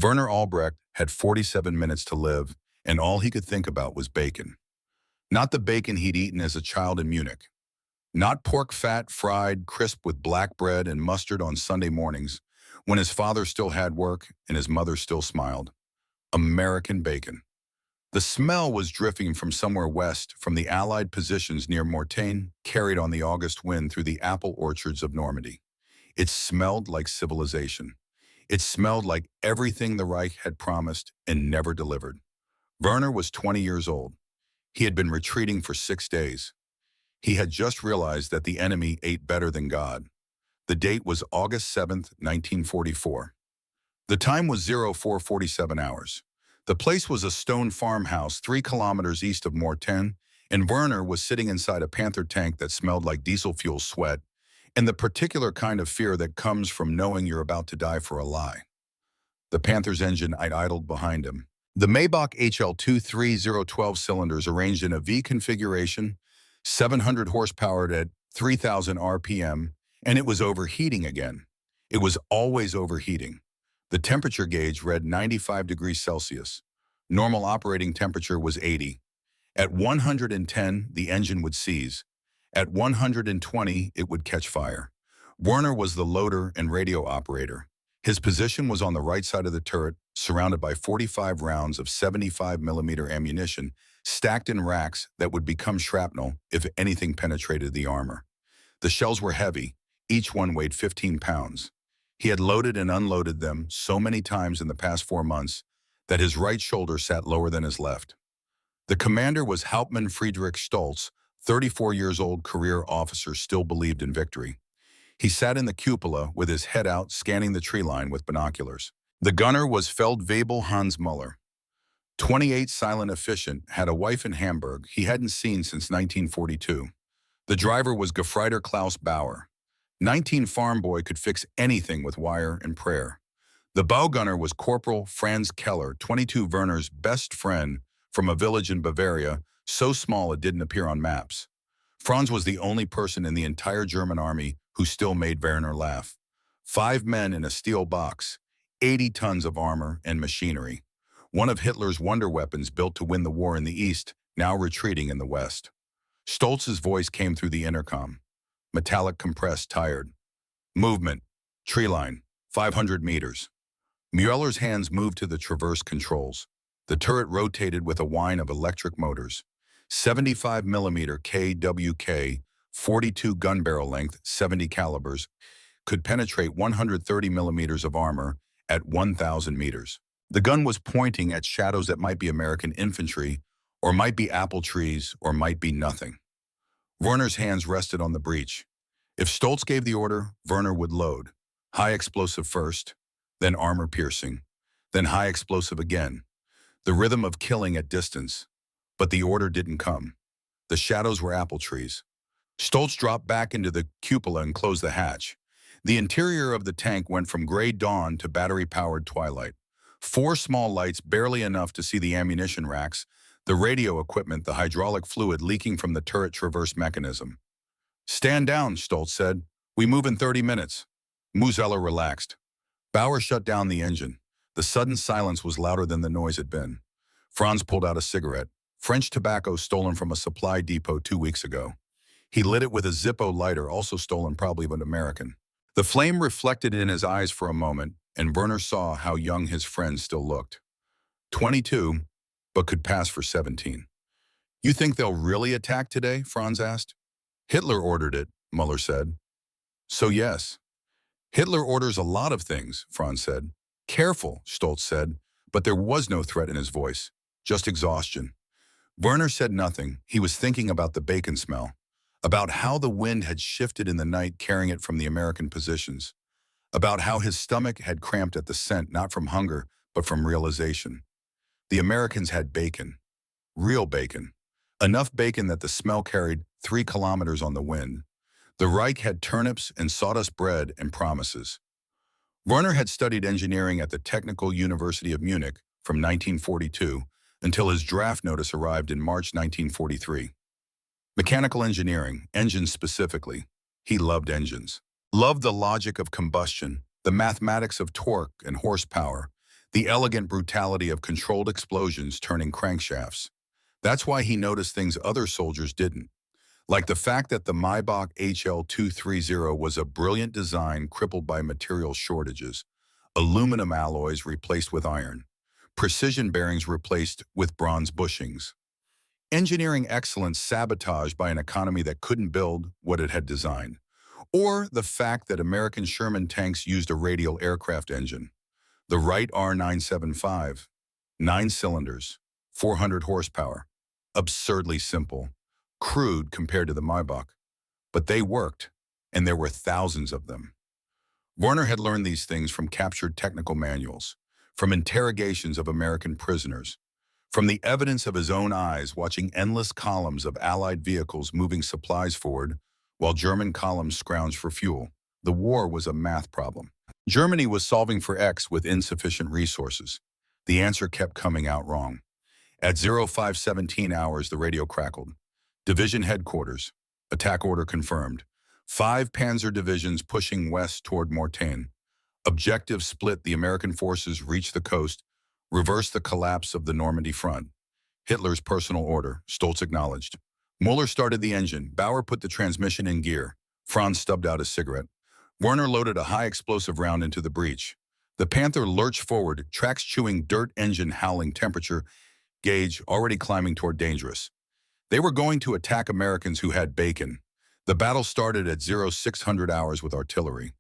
Werner Albrecht had 47 minutes to live, and all he could think about was bacon. Not the bacon he'd eaten as a child in Munich. Not pork fat fried crisp with black bread and mustard on Sunday mornings, when his father still had work and his mother still smiled. American bacon. The smell was drifting from somewhere west, from the Allied positions near Mortagne, carried on the August wind through the apple orchards of Normandy. It smelled like civilization. It smelled like everything the Reich had promised and never delivered. Werner was 20 years old. He had been retreating for 6 days. He had just realized that the enemy ate better than God. The date was August 7th, 1944. The time was 0447 hours. The place was a stone farmhouse 3 kilometers east of Mortagne, and Werner was sitting inside a Panther tank that smelled like diesel fuel sweat and the particular kind of fear that comes from knowing you're about to die for a lie. The Panther's engine idled behind him. The Maybach HL230 12 cylinders arranged in a V configuration, 700 horsepower at 3,000 RPM, and it was overheating again. It was always overheating. The temperature gauge read 95 degrees Celsius. Normal operating temperature was 80. At 110, the engine would seize. At 120, it would catch fire. Werner was the loader and radio operator. His position was on the right side of the turret, surrounded by 45 rounds of 75mm ammunition, stacked in racks that would become shrapnel if anything penetrated the armor. The shells were heavy. Each one weighed 15 pounds. He had loaded and unloaded them so many times in the past 4 months that his right shoulder sat lower than his left. The commander was Hauptmann Friedrich Stolz, 34 years old career officer, still believed in victory. He sat in the cupola with his head out, scanning the tree line with binoculars. The gunner was Feldwebel Hans Muller. 28 silent efficient, had a wife in Hamburg he hadn't seen since 1942. The driver was Gefreiter Klaus Bauer. 19 farm boy could fix anything with wire and prayer. The bow gunner was Corporal Franz Keller, 22 Werner's best friend from a village in Bavaria, so small it didn't appear on maps. Franz was the only person in the entire German army who still made Werner laugh. 5 men in a steel box, 80 tons of armor and machinery. One of Hitler's wonder weapons built to win the war in the East, now retreating in the West. Stolz's voice came through the intercom. Metallic, compressed, tired. Movement. Tree line. 500 meters. Mueller's hands moved to the traverse controls. The turret rotated with a whine of electric motors. 75mm KWK, 42 gun barrel length, 70 calibers, could penetrate 130 millimeters of armor at 1,000 meters. The gun was pointing at shadows that might be American infantry, or might be apple trees, or might be nothing. Werner's hands rested on the breech. If Stolz gave the order, Werner would load. High explosive first, then armor piercing, then high explosive again. The rhythm of killing at distance. But the order didn't come. The shadows were apple trees. Stolz dropped back into the cupola and closed the hatch. The interior of the tank went from gray dawn to battery-powered twilight. 4 small lights, barely enough to see the ammunition racks, the radio equipment, the hydraulic fluid leaking from the turret traverse mechanism. "Stand down," Stolz said. "We move in 30 minutes. Museller relaxed. Bauer shut down the engine. The sudden silence was louder than the noise had been. Franz pulled out a cigarette. French tobacco stolen from a supply depot 2 weeks ago. He lit it with a Zippo lighter, also stolen probably by an American. The flame reflected in his eyes for a moment, and Werner saw how young his friend still looked. 22, but could pass for 17. "You think they'll really attack today?" Franz asked. "Hitler ordered it," Muller said. "So yes." "Hitler orders a lot of things," Franz said. "Careful," Stolz said, but there was no threat in his voice, just exhaustion. Werner said nothing. He was thinking about the bacon smell, about how the wind had shifted in the night carrying it from the American positions, about how his stomach had cramped at the scent, not from hunger, but from realization. The Americans had bacon, real bacon, enough bacon that the smell carried 3 kilometers on the wind. The Reich had turnips and sawdust bread and promises. Werner had studied engineering at the Technical University of Munich from 1942 until his draft notice arrived in March 1943. Mechanical engineering, engines specifically. He loved engines. Loved the logic of combustion, the mathematics of torque and horsepower, The elegant brutality of controlled explosions turning crankshafts. That's why he noticed things other soldiers didn't, like the fact that the Maybach HL-230 was a brilliant design crippled by material shortages, aluminum alloys replaced with iron, precision bearings replaced with bronze bushings, engineering excellence sabotaged by an economy that couldn't build what it had designed, or the fact that American Sherman tanks used a radial aircraft engine, the Wright R975, 9 cylinders, 400 horsepower, absurdly simple, crude compared to the Maybach, but they worked, and there were thousands of them. Werner had learned these things from captured technical manuals, from interrogations of American prisoners, from the evidence of his own eyes watching endless columns of Allied vehicles moving supplies forward while German columns scrounged for fuel. The war was a math problem. Germany was solving for X with insufficient resources. The answer kept coming out wrong. At 0517 hours, the radio crackled. Division headquarters. Attack order confirmed. 5 Panzer divisions pushing west toward Mortain. Objective split. The American forces reached the coast, reversed the collapse of the Normandy front. Hitler's personal order. Stolz acknowledged. Muller started the engine. Bauer put the transmission in gear. Franz stubbed out a cigarette. Werner loaded a high-explosive round into the breech. The Panther lurched forward, tracks chewing dirt, engine howling, temperature gauge already climbing toward dangerous. They were going to attack Americans who had bacon. The battle started at 0600 hours with artillery.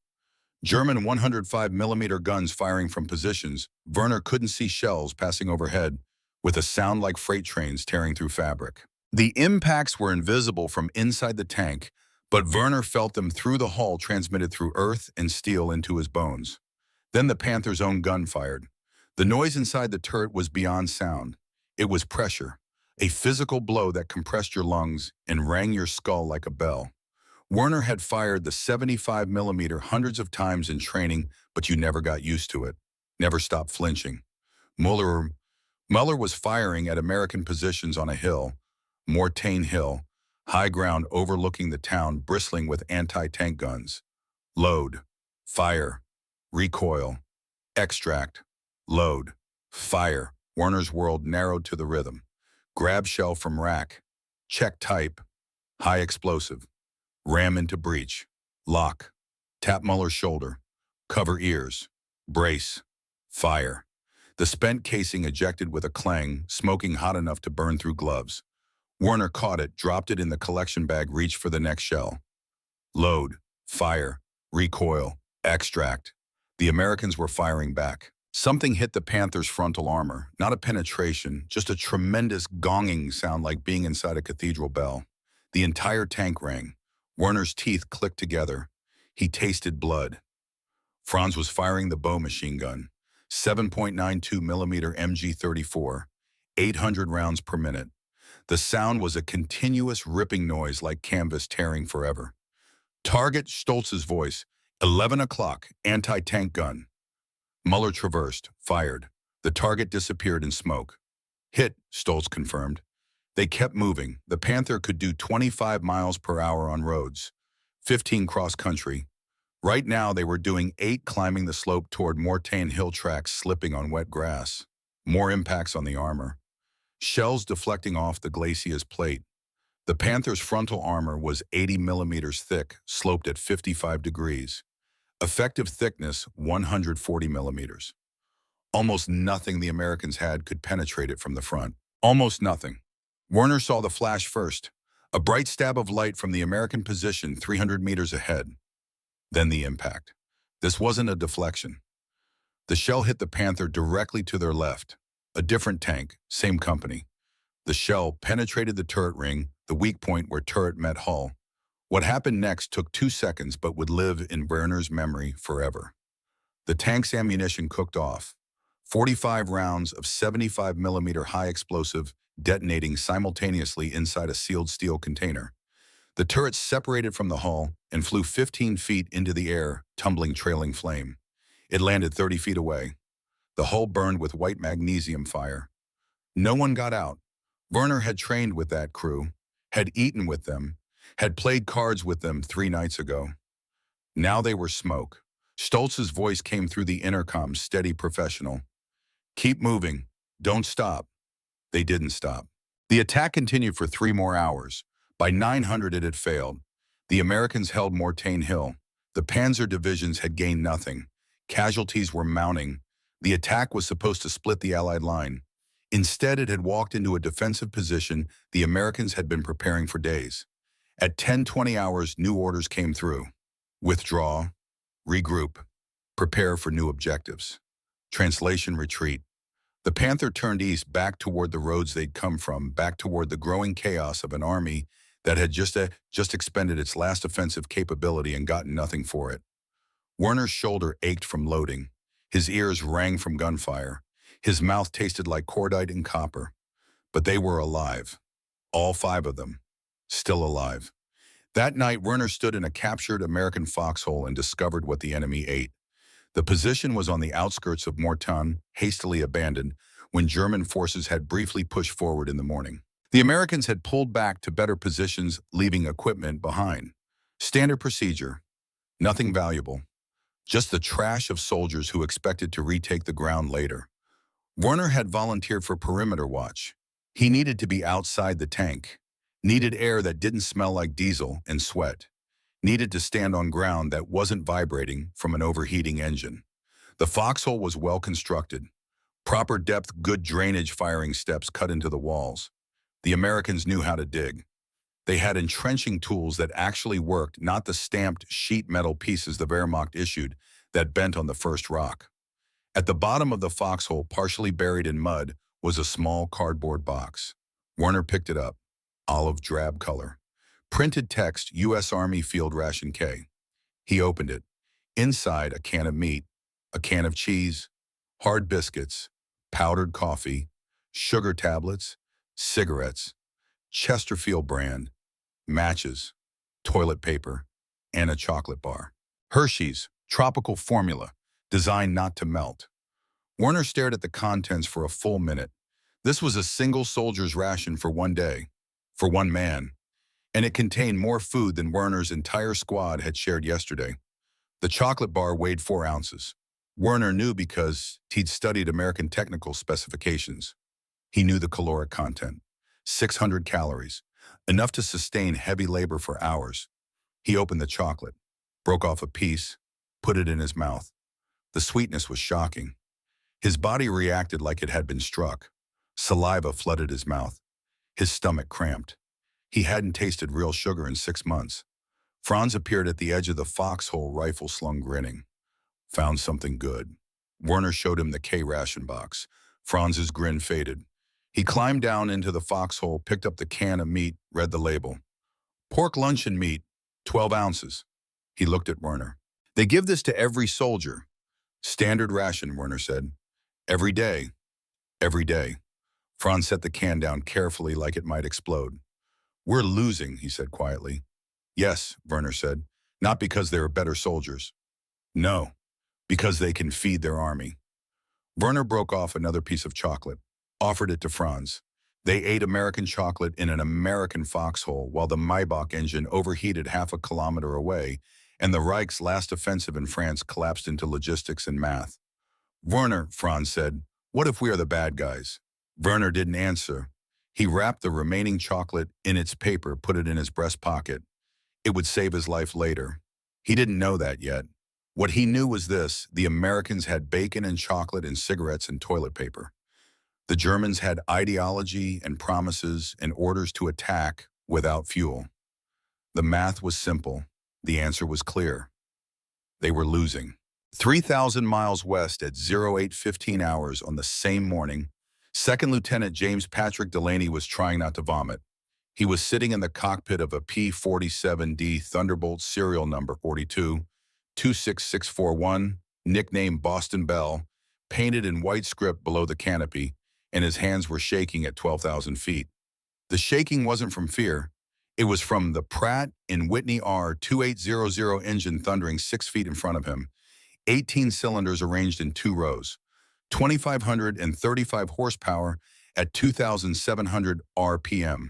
German 105mm guns firing from positions. Werner couldn't see shells passing overhead, with a sound like freight trains tearing through fabric. The impacts were invisible from inside the tank, but Werner felt them through the hull, transmitted through earth and steel into his bones. Then the Panther's own gun fired. The noise inside the turret was beyond sound. It was pressure, a physical blow that compressed your lungs and rang your skull like a bell. Werner had fired the 75mm hundreds of times in training, but you never got used to it, never stopped flinching. Muller was firing at American positions on a hill, Mortain Hill, high ground overlooking the town, bristling with anti-tank guns. Load, fire, recoil, extract, load, fire. Werner's world narrowed to the rhythm. Grab shell from rack, check type, high explosive, ram into breech, lock, tap Muller's shoulder, cover ears, brace, fire. The spent casing ejected with a clang, smoking hot enough to burn through gloves. Werner caught it, dropped it in the collection bag, reached for the next shell. Load, fire, recoil, extract. The Americans were firing back. Something hit the Panther's frontal armor, not a penetration, just a tremendous gonging sound like being inside a cathedral bell. The entire tank rang. Werner's teeth clicked together. He tasted blood. Franz was firing the bow machine gun, 7.92mm MG-34, 800 rounds per minute. The sound was a continuous ripping noise like canvas tearing forever. Target, Stolz's voice, 11 o'clock, anti-tank gun. Muller traversed, fired. The target disappeared in smoke. Hit, Stolz confirmed. They kept moving. The Panther could do 25 miles per hour on roads, 15 cross-country. Right now, they were doing 8 climbing the slope toward Mortain Hill tracks, slipping on wet grass. More impacts on the armor. Shells deflecting off the glacis plate. The Panther's frontal armor was 80mm thick, sloped at 55 degrees. Effective thickness, 140mm. Almost nothing the Americans had could penetrate it from the front. Almost nothing. Werner saw the flash first, a bright stab of light from the American position 300 meters ahead. Then the impact. This wasn't a deflection. The shell hit the Panther directly to their left. A different tank, same company. The shell penetrated the turret ring, the weak point where turret met hull. What happened next took 2 seconds but would live in Werner's memory forever. The tank's ammunition cooked off. 45 rounds of 75mm high explosive detonating simultaneously inside a sealed steel container. The turret separated from the hull and flew 15 feet into the air, tumbling trailing flame. It landed 30 feet away. The hull burned with white magnesium fire. No one got out. Werner had trained with that crew, had eaten with them, had played cards with them 3 nights ago. Now they were smoke. Stolz's voice came through the intercom, steady, professional. Keep moving. Don't stop. They didn't stop. The attack continued for 3 more hours. By 900 it had failed. The Americans held Mortain Hill. The Panzer divisions had gained nothing. Casualties were mounting. The attack was supposed to split the Allied line. Instead, it had walked into a defensive position the Americans had been preparing for days. At 10:20 hours, new orders came through. Withdraw, regroup, prepare for new objectives. Translation: retreat. The Panther turned east, back toward the roads they'd come from, back toward the growing chaos of an army that had just expended its last offensive capability and gotten nothing for it. Werner's shoulder ached from loading. His ears rang from gunfire. His mouth tasted like cordite and copper. But they were alive. All 5 of them. Still alive. That night, Werner stood in a captured American foxhole and discovered what the enemy ate. The position was on the outskirts of Mortain, hastily abandoned, when German forces had briefly pushed forward in the morning. The Americans had pulled back to better positions, leaving equipment behind. Standard procedure. Nothing valuable. Just the trash of soldiers who expected to retake the ground later. Werner had volunteered for perimeter watch. He needed to be outside the tank. Needed air that didn't smell like diesel and sweat. Needed to stand on ground that wasn't vibrating from an overheating engine. The foxhole was well constructed. Proper depth, good drainage firing steps cut into the walls. The Americans knew how to dig. They had entrenching tools that actually worked, not the stamped sheet metal pieces the Wehrmacht issued that bent on the first rock. At the bottom of the foxhole, partially buried in mud, was a small cardboard box. Werner picked it up. Olive drab color. Printed text, U.S. Army Field Ration K. He opened it. Inside, a can of meat, a can of cheese, hard biscuits, powdered coffee, sugar tablets, cigarettes, Chesterfield brand, matches, toilet paper, and a chocolate bar. Hershey's, tropical formula, designed not to melt. Werner stared at the contents for a full minute. This was a single soldier's ration for one day, for one man, and it contained more food than Werner's entire squad had shared yesterday. The chocolate bar weighed 4 ounces. Werner knew because he'd studied American technical specifications. He knew the caloric content. 600 calories, enough to sustain heavy labor for hours. He opened the chocolate, broke off a piece, put it in his mouth. The sweetness was shocking. His body reacted like it had been struck. Saliva flooded his mouth. His stomach cramped. He hadn't tasted real sugar in 6 months. Franz appeared at the edge of the foxhole, rifle slung, grinning. Found something good. Werner showed him the K ration box. Franz's grin faded. He climbed down into the foxhole, picked up the can of meat, read the label. Pork luncheon meat, 12 ounces. He looked at Werner. They give this to every soldier. Standard ration, Werner said. Every day. Every day. Franz set the can down carefully like it might explode. We're losing, he said quietly. Yes, Werner said. Not because they are better soldiers. No, because they can feed their army. Werner broke off another piece of chocolate, offered it to Franz. They ate American chocolate in an American foxhole while the Maybach engine overheated half a kilometer away and the Reich's last offensive in France collapsed into logistics and math. Werner, Franz said, what if we are the bad guys? Werner didn't answer. He wrapped the remaining chocolate in its paper, put it in his breast pocket. It would save his life later. He didn't know that yet. What he knew was this: the Americans had bacon and chocolate and cigarettes and toilet paper. The Germans had ideology and promises and orders to attack without fuel. The math was simple. The answer was clear. They were losing. 3,000 miles west at 08:15 hours on the same morning, Second Lieutenant James Patrick Delaney was trying not to vomit. He was sitting in the cockpit of a P-47D Thunderbolt serial number 42, 26641, nicknamed Boston Bell, painted in white script below the canopy, and his hands were shaking at 12,000 feet. The shaking wasn't from fear. It was from the Pratt & Whitney R2800 engine thundering 6 feet in front of him, 18 cylinders arranged in 2 rows, 2,535 horsepower at 2,700 RPM.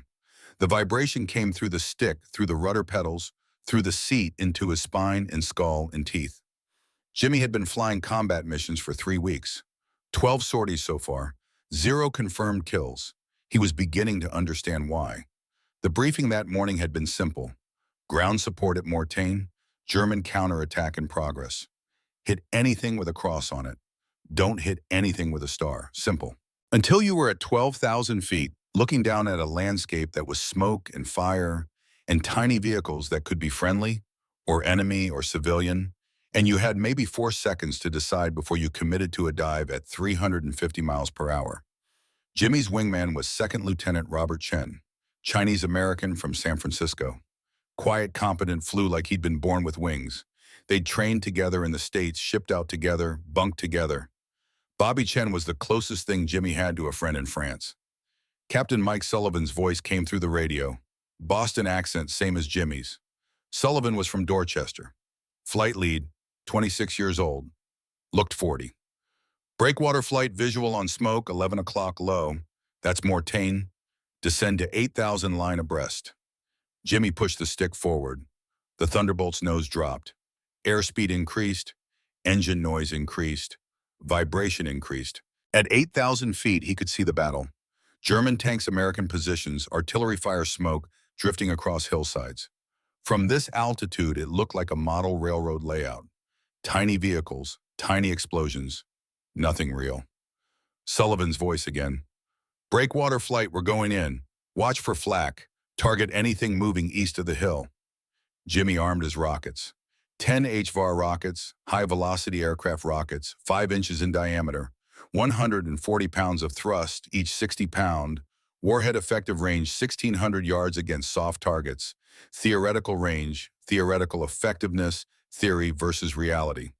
The vibration came through the stick, through the rudder pedals, through the seat, into his spine and skull and teeth. Jimmy had been flying combat missions for 3 weeks. 12 sorties so far, 0 confirmed kills. He was beginning to understand why. The briefing that morning had been simple. Ground support at Mortain, German counterattack in progress. Hit anything with a cross on it. Don't hit anything with a star. Simple. Until you were at 12,000 feet, looking down at a landscape that was smoke and fire and tiny vehicles that could be friendly or enemy or civilian, and you had maybe 4 seconds to decide before you committed to a dive at 350 miles per hour. Jimmy's wingman was Second Lieutenant Robert Chen, Chinese-American from San Francisco. Quiet, competent, flew like he'd been born with wings. They'd trained together in the States, shipped out together, bunked together. Bobby Chen was the closest thing Jimmy had to a friend in France. Captain Mike Sullivan's voice came through the radio. Boston accent, same as Jimmy's. Sullivan was from Dorchester. Flight lead, 26 years old. Looked 40. Breakwater flight visual on smoke, 11 o'clock low. That's Mortain. Descend to 8,000 line abreast. Jimmy pushed the stick forward. The Thunderbolt's nose dropped. Airspeed increased. Engine noise increased. Vibration increased. At 8,000 feet, he could see the battle. German tanks, American positions, artillery fire smoke drifting across hillsides. From this altitude, it looked like a model railroad layout. Tiny vehicles, tiny explosions. Nothing real. Sullivan's voice again. Breakwater flight, we're going in. Watch for flak. Target anything moving east of the hill. Jimmy armed his rockets. 10 HVAR rockets, high-velocity aircraft rockets, 5 inches in diameter, 140 pounds of thrust, each 60-pound, warhead effective range 1,600 yards against soft targets, theoretical range, theoretical effectiveness, theory versus reality.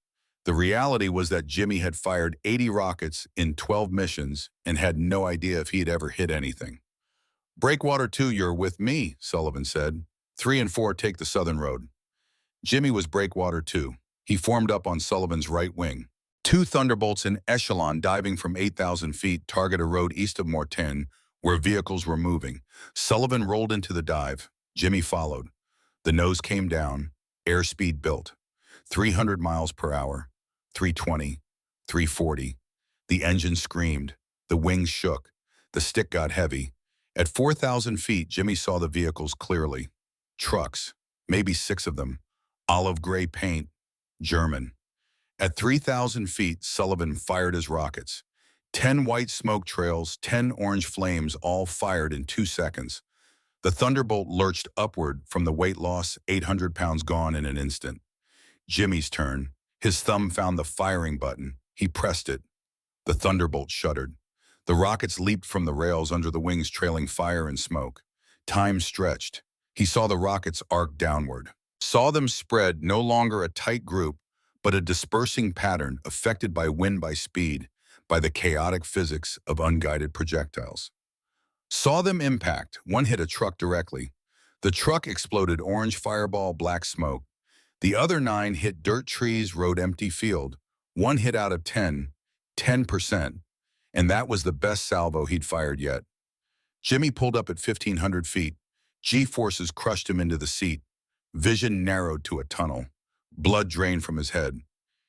The reality was that Jimmy had fired 80 rockets in 12 missions and had no idea if he'd ever hit anything. Breakwater 2, you're with me, Sullivan said. 3 and 4 take the southern road. Jimmy was Breakwater 2. He formed up on Sullivan's right wing. 2 Thunderbolts in echelon diving from 8,000 feet target a road east of Mortain where vehicles were moving. Sullivan rolled into the dive. Jimmy followed. The nose came down. Airspeed built. 300 miles per hour. 320. 340. The engine screamed. The wings shook. The stick got heavy. At 4,000 feet, Jimmy saw the vehicles clearly. Trucks. Maybe 6 of them. Olive gray paint, German. At 3,000 feet, Sullivan fired his rockets. 10 white smoke trails, 10 orange flames, all fired in 2 seconds. The Thunderbolt lurched upward from the weight loss, 800 pounds gone in an instant. Jimmy's turn. His thumb found the firing button. He pressed it. The Thunderbolt shuddered. The rockets leaped from the rails under the wings, trailing fire and smoke. Time stretched. He saw the rockets arc downward. Saw them spread, no longer a tight group, but a dispersing pattern affected by wind, by speed, by the chaotic physics of unguided projectiles. Saw them impact. One hit a truck directly. The truck exploded orange fireball, black smoke. The other 9 hit dirt, trees, road, empty field. 1 hit out of 10, 10%, and that was the best salvo he'd fired yet. Jimmy pulled up at 1,500 feet. G-forces crushed him into the seat. Vision narrowed to a tunnel. Blood drained from his head.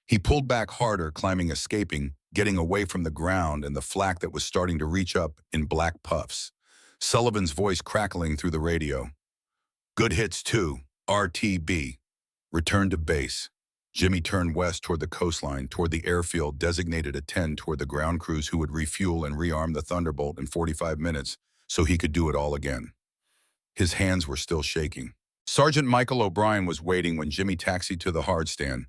He pulled back harder, climbing, escaping, getting away from the ground and the flak that was starting to reach up in black puffs. Sullivan's voice crackling through the radio. Good hits 2, RTB. Return to base. Jimmy turned west toward the coastline, toward the airfield designated at 10, toward the ground crews who would refuel and rearm the Thunderbolt in 45 minutes so he could do it all again. His hands were still shaking. Sergeant Michael O'Brien was waiting when Jimmy taxied to the hard stand.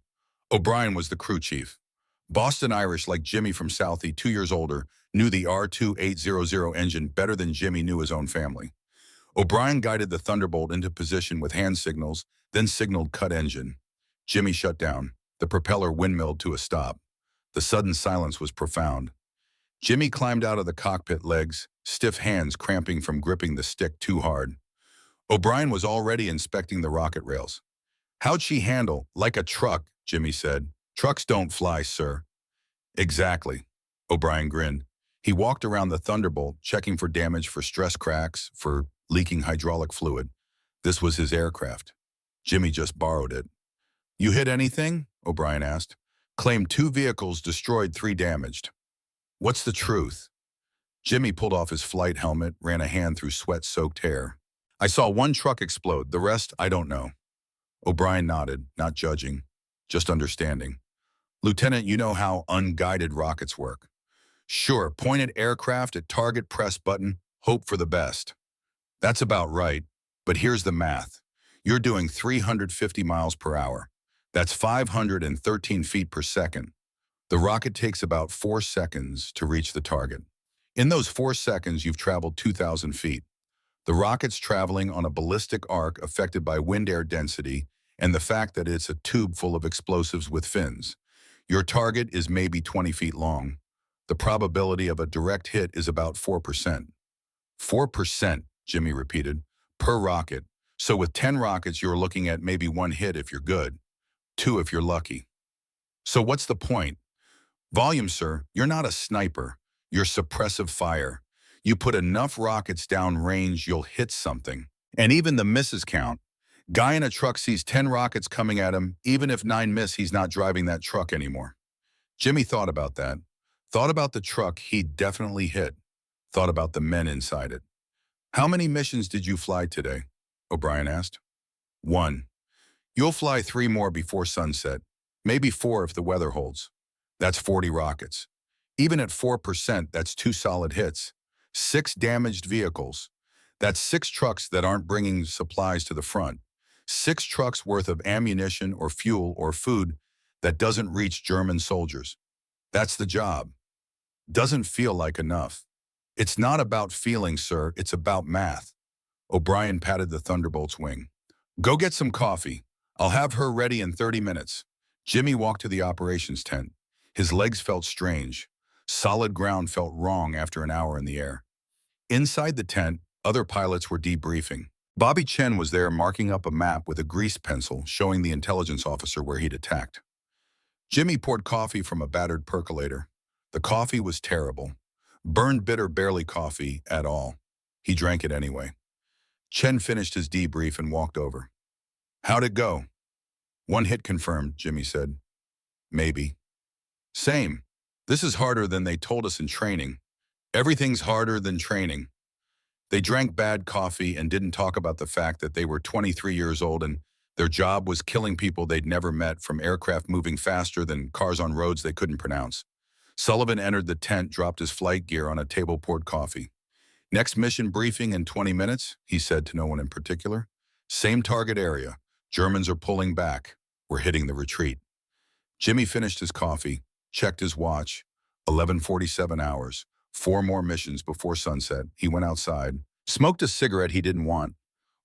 O'Brien was the crew chief. Boston Irish, like Jimmy from Southie, 2 years older, knew the R2800 engine better than Jimmy knew his own family. O'Brien guided the Thunderbolt into position with hand signals, then signaled cut engine. Jimmy shut down. The propeller windmilled to a stop. The sudden silence was profound. Jimmy climbed out of the cockpit, legs, stiff hands cramping from gripping the stick too hard. O'Brien was already inspecting the rocket rails. How'd she handle? Like a truck, Jimmy said. Trucks don't fly, sir. Exactly. O'Brien grinned. He walked around the Thunderbolt, checking for damage, for stress cracks, for leaking hydraulic fluid. This was his aircraft. Jimmy just borrowed it. You hit anything? O'Brien asked. Claimed 2 vehicles destroyed, 3 damaged. What's the truth? Jimmy pulled off his flight helmet, ran a hand through sweat-soaked hair. I saw one truck explode, the rest I don't know. O'Brien nodded, not judging, just understanding. Lieutenant, you know how unguided rockets work. Sure, point at aircraft at target, press button, hope for the best. That's about right, but here's the math. You're doing 350 miles per hour. That's 513 feet per second. The rocket takes about 4 seconds to reach the target. In those 4 seconds, you've traveled 2,000 feet. The rocket's traveling on a ballistic arc affected by wind-air density and the fact that it's a tube full of explosives with fins. Your target is maybe 20 feet long. The probability of a direct hit is about 4%. 4%, Jimmy repeated, per rocket. So with 10 rockets, you're looking at maybe 1 hit if you're good, 2 if you're lucky. So what's the point? Volume, sir, you're not a sniper. You're suppressive fire. You put enough rockets down range, you'll hit something. And even the misses count. Guy in a truck sees 10 rockets coming at him. Even if 9 miss, he's not driving that truck anymore. Jimmy thought about that. Thought about the truck he'd definitely hit. Thought about the men inside it. How many missions did you fly today? O'Brien asked. 1. You'll fly 3 more before sunset. Maybe 4 if the weather holds. That's 40 rockets. Even at 4%, that's 2 solid hits. 6 damaged vehicles. That's 6 trucks that aren't bringing supplies to the front. 6 trucks worth of ammunition or fuel or food that doesn't reach German soldiers. That's the job. Doesn't feel like enough. It's not about feeling, sir. It's about math. O'Brien patted the Thunderbolt's wing. Go get some coffee. I'll have her ready in 30 minutes. Jimmy walked to the operations tent. His legs felt strange. Solid ground felt wrong after an hour in the air. Inside the tent, other pilots were debriefing. Bobby Chen was there marking up a map with a grease pencil showing the intelligence officer where he'd attacked. Jimmy poured coffee from a battered percolator. The coffee was terrible. Burned bitter barley coffee at all. He drank it anyway. Chen finished his debrief and walked over. How'd it go? 1 hit confirmed, Jimmy said. Maybe. Same. This is harder than they told us in training. Everything's harder than training. They drank bad coffee and didn't talk about the fact that they were 23 years old and their job was killing people they'd never met from aircraft moving faster than cars on roads they couldn't pronounce. Sullivan entered the tent, dropped his flight gear on a table, poured coffee. Next mission briefing in 20 minutes, he said to no one in particular. Same target area. Germans are pulling back. We're hitting the retreat. Jimmy finished his coffee, checked his watch. 11:47 hours. 4 more missions before sunset. He went outside, smoked a cigarette he didn't want,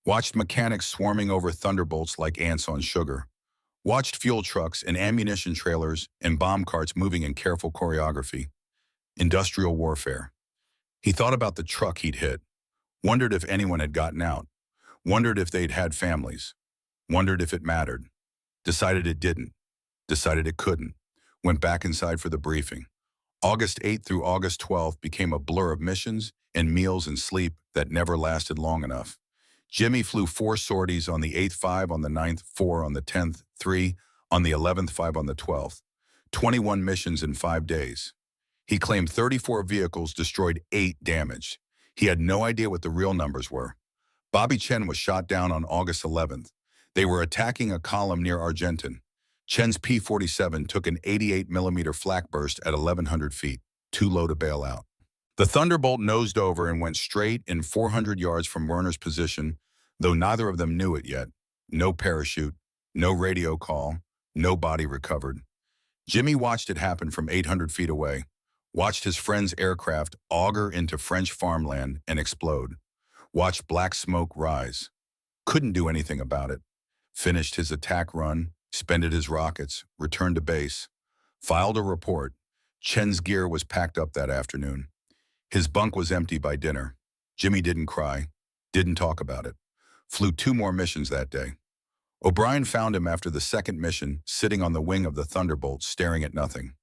watched mechanics swarming over Thunderbolts like ants on sugar, watched fuel trucks and ammunition trailers and bomb carts moving in careful choreography. Industrial warfare. He thought about the truck he'd hit, wondered if anyone had gotten out, wondered if they'd had families, wondered if it mattered, decided it didn't, decided it couldn't, went back inside for the briefing. August 8th through August 12th became a blur of missions and meals and sleep that never lasted long enough. Jimmy flew 4 sorties on the 8th, 5 on the 9th, 4 on the 10th, 3 on the 11th, 5 on the 12th. 21 missions in 5 days. He claimed 34 vehicles destroyed, 8 damaged. He had no idea what the real numbers were. Bobby Chen was shot down on August 11th. They were attacking a column near Argenton. Chen's P-47 took an 88mm flak burst at 1,100 feet, too low to bail out. The Thunderbolt nosed over and went straight in 400 yards from Werner's position, though neither of them knew it yet. No parachute, no radio call, no body recovered. Jimmy watched it happen from 800 feet away, watched his friend's aircraft auger into French farmland and explode, watched black smoke rise. Couldn't do anything about it. Finished his attack run, spended his rockets, returned to base, filed a report. Chen's gear was packed up that afternoon. His bunk was empty by dinner. Jimmy didn't cry, didn't talk about it. Flew 2 more missions that day. O'Brien found him after the 2nd mission, sitting on the wing of the Thunderbolt, staring at nothing.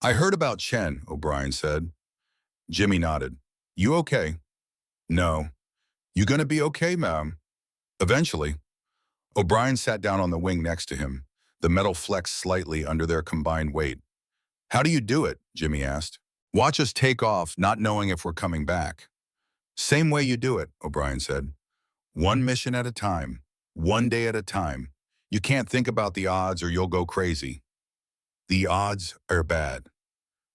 I heard about Chen, O'Brien said. Jimmy nodded. You okay? No. You gonna be okay, ma'am? Eventually. O'Brien sat down on the wing next to him. The metal flexed slightly under their combined weight. How do you do it? Jimmy asked. Watch us take off, not knowing if we're coming back. Same way you do it, O'Brien said. One mission at a time, one day at a time. You can't think about the odds or you'll go crazy. The odds are bad.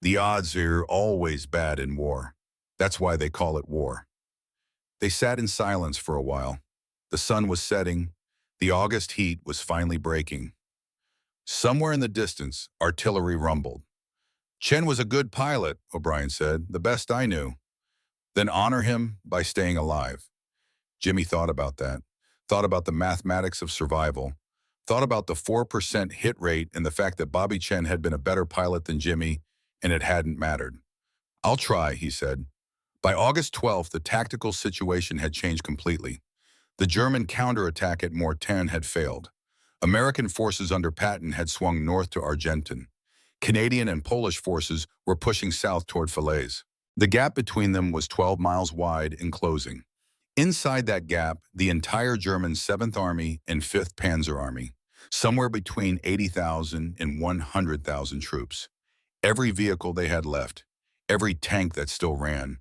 The odds are always bad in war. That's why they call it war. They sat in silence for a while. The sun was setting. The August heat was finally breaking. Somewhere in the distance, artillery rumbled. Chen was a good pilot, O'Brien said, the best I knew. Then honor him by staying alive. Jimmy thought about that, thought about the mathematics of survival, thought about the 4% hit rate and the fact that Bobby Chen had been a better pilot than Jimmy, and it hadn't mattered. I'll try, he said. By August 12th, the tactical situation had changed completely. The German counterattack at Mortain had failed. American forces under Patton had swung north to Argenton. Canadian and Polish forces were pushing south toward Falaise. The gap between them was 12 miles wide and closing. Inside that gap, the entire German 7th Army and 5th Panzer Army, somewhere between 80,000 and 100,000 troops. Every vehicle they had left, every tank that still ran,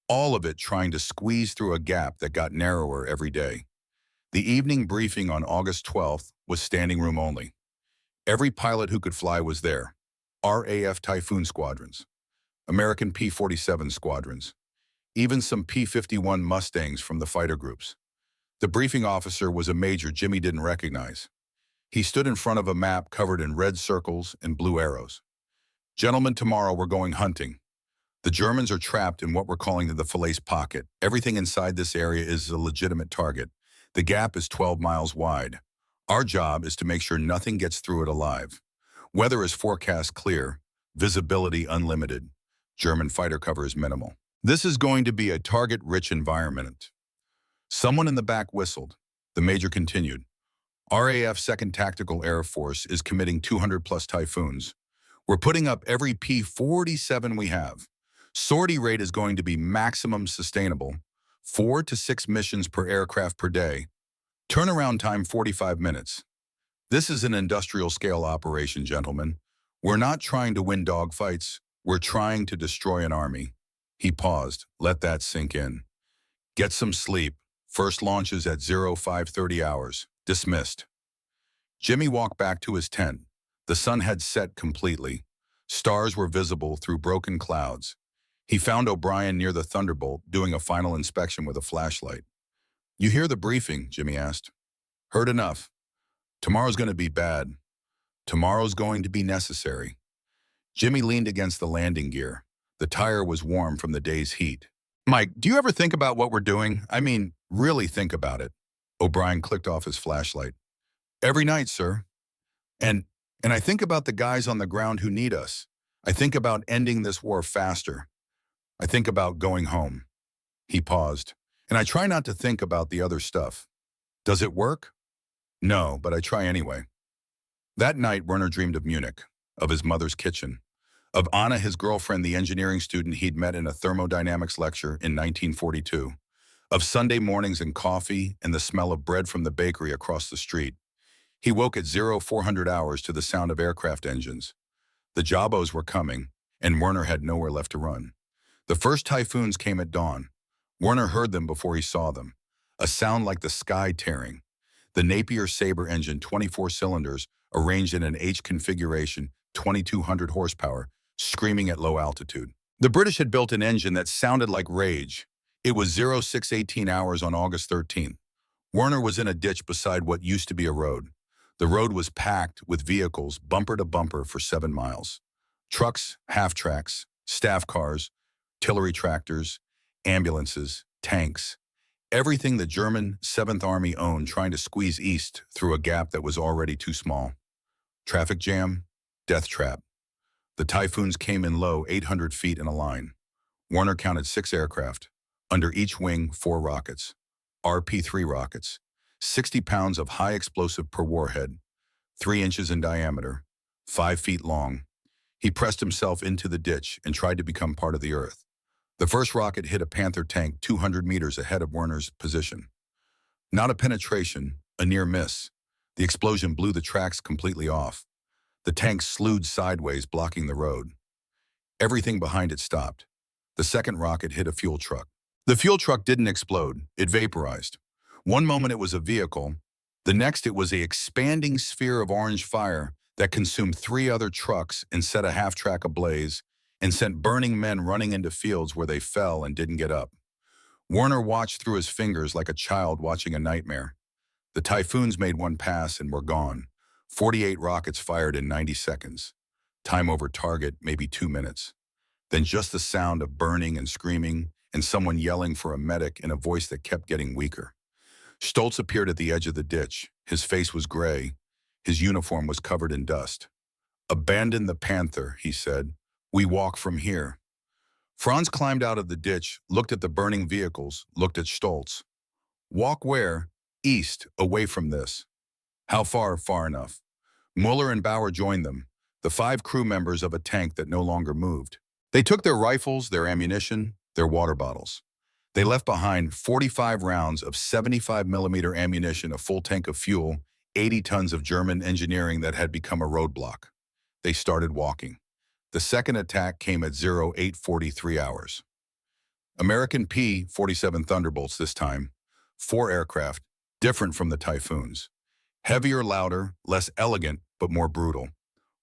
all of it trying to squeeze through a gap that got narrower every day. The evening briefing on August 12th was standing room only. Every pilot who could fly was there. RAF Typhoon squadrons, American P-47 squadrons, even some P-51 Mustangs from the fighter groups. The briefing officer was a major Jimmy didn't recognize. He stood in front of a map covered in red circles and blue arrows. Gentlemen, tomorrow we're going hunting. The Germans are trapped in what we're calling the Falaise pocket. Everything inside this area is a legitimate target. The gap is 12 miles wide. Our job is to make sure nothing gets through it alive. Weather is forecast clear, visibility unlimited. German fighter cover is minimal. This is going to be a target-rich environment. Someone in the back whistled. The major continued. RAF 2nd Tactical Air Force is committing 200-plus Typhoons. We're putting up every P-47 we have. Sortie rate is going to be maximum sustainable, 4 to 6 missions per aircraft per day. Turnaround time 45 minutes. This is an industrial-scale operation, gentlemen. We're not trying to win dogfights. We're trying to destroy an army. He paused. Let that sink in. Get some sleep. First launch is at 0530 hours. Dismissed. Jimmy walked back to his tent. The sun had set completely. Stars were visible through broken clouds. He found O'Brien near the Thunderbolt doing a final inspection with a flashlight. You hear the briefing? Jimmy asked. Heard enough. Tomorrow's going to be bad. Tomorrow's going to be necessary. Jimmy leaned against the landing gear. The tire was warm from the day's heat. Mike, do you ever think about what we're doing? I mean, really think about it. O'Brien clicked off his flashlight. Every night, sir. And I think about the guys on the ground who need us. I think about ending this war faster. I think about going home. He paused. And I try not to think about the other stuff. Does it work? No, but I try anyway. That night, Werner dreamed of Munich, of his mother's kitchen, of Anna, his girlfriend, the engineering student he'd met in a thermodynamics lecture in 1942, of Sunday mornings and coffee and the smell of bread from the bakery across the street. He woke at 0400 hours to the sound of aircraft engines. The Jabos were coming, and Werner had nowhere left to run. The first Typhoons came at dawn. Werner heard them before he saw them, a sound like the sky tearing. The Napier Sabre engine, 24 cylinders, arranged in an H configuration, 2,200 horsepower, screaming at low altitude. The British had built an engine that sounded like rage. It was 0618 hours on August 13th. Werner was in a ditch beside what used to be a road. The road was packed with vehicles, bumper to bumper, for 7 miles. Trucks, half-tracks, staff cars, artillery tractors, ambulances, tanks. Everything the German 7th Army owned trying to squeeze east through a gap that was already too small. Traffic jam, death trap. The Typhoons came in low, 800 feet in a line. Werner counted 6 aircraft. Under each wing, 4 rockets. RP-3 rockets. 60 pounds of high explosive per warhead. 3 inches in diameter. 5 feet long. He pressed himself into the ditch and tried to become part of the earth. The first rocket hit a Panther tank 200 meters ahead of Werner's position. Not a penetration, a near miss. The explosion blew the tracks completely off. The tank slewed sideways, blocking the road. Everything behind it stopped. The second rocket hit a fuel truck. The fuel truck didn't explode, it vaporized. One moment it was a vehicle, the next it was an expanding sphere of orange fire that consumed three other trucks and set a half-track ablaze and sent burning men running into fields where they fell and didn't get up. Werner watched through his fingers like a child watching a nightmare. The Typhoons made one pass and were gone. 48 rockets fired in 90 seconds. Time over target, maybe 2 minutes. Then just the sound of burning and screaming and someone yelling for a medic in a voice that kept getting weaker. Stoltz appeared at the edge of the ditch. His face was gray. His uniform was covered in dust. "Abandon the Panther," he said. "We walk from here." Franz climbed out of the ditch, looked at the burning vehicles, looked at Stoltz. "Walk where?" "East, away from this." "How far?" "Far enough." Mueller and Bauer joined them, the 5 crew members of a tank that no longer moved. They took their rifles, their ammunition, their water bottles. They left behind 45 rounds of 75mm ammunition, a full tank of fuel, 80 tons of German engineering that had become a roadblock. They started walking. The second attack came at 0843 hours. American P-47 Thunderbolts this time. 4 aircraft, different from the Typhoons. Heavier, louder, less elegant, but more brutal.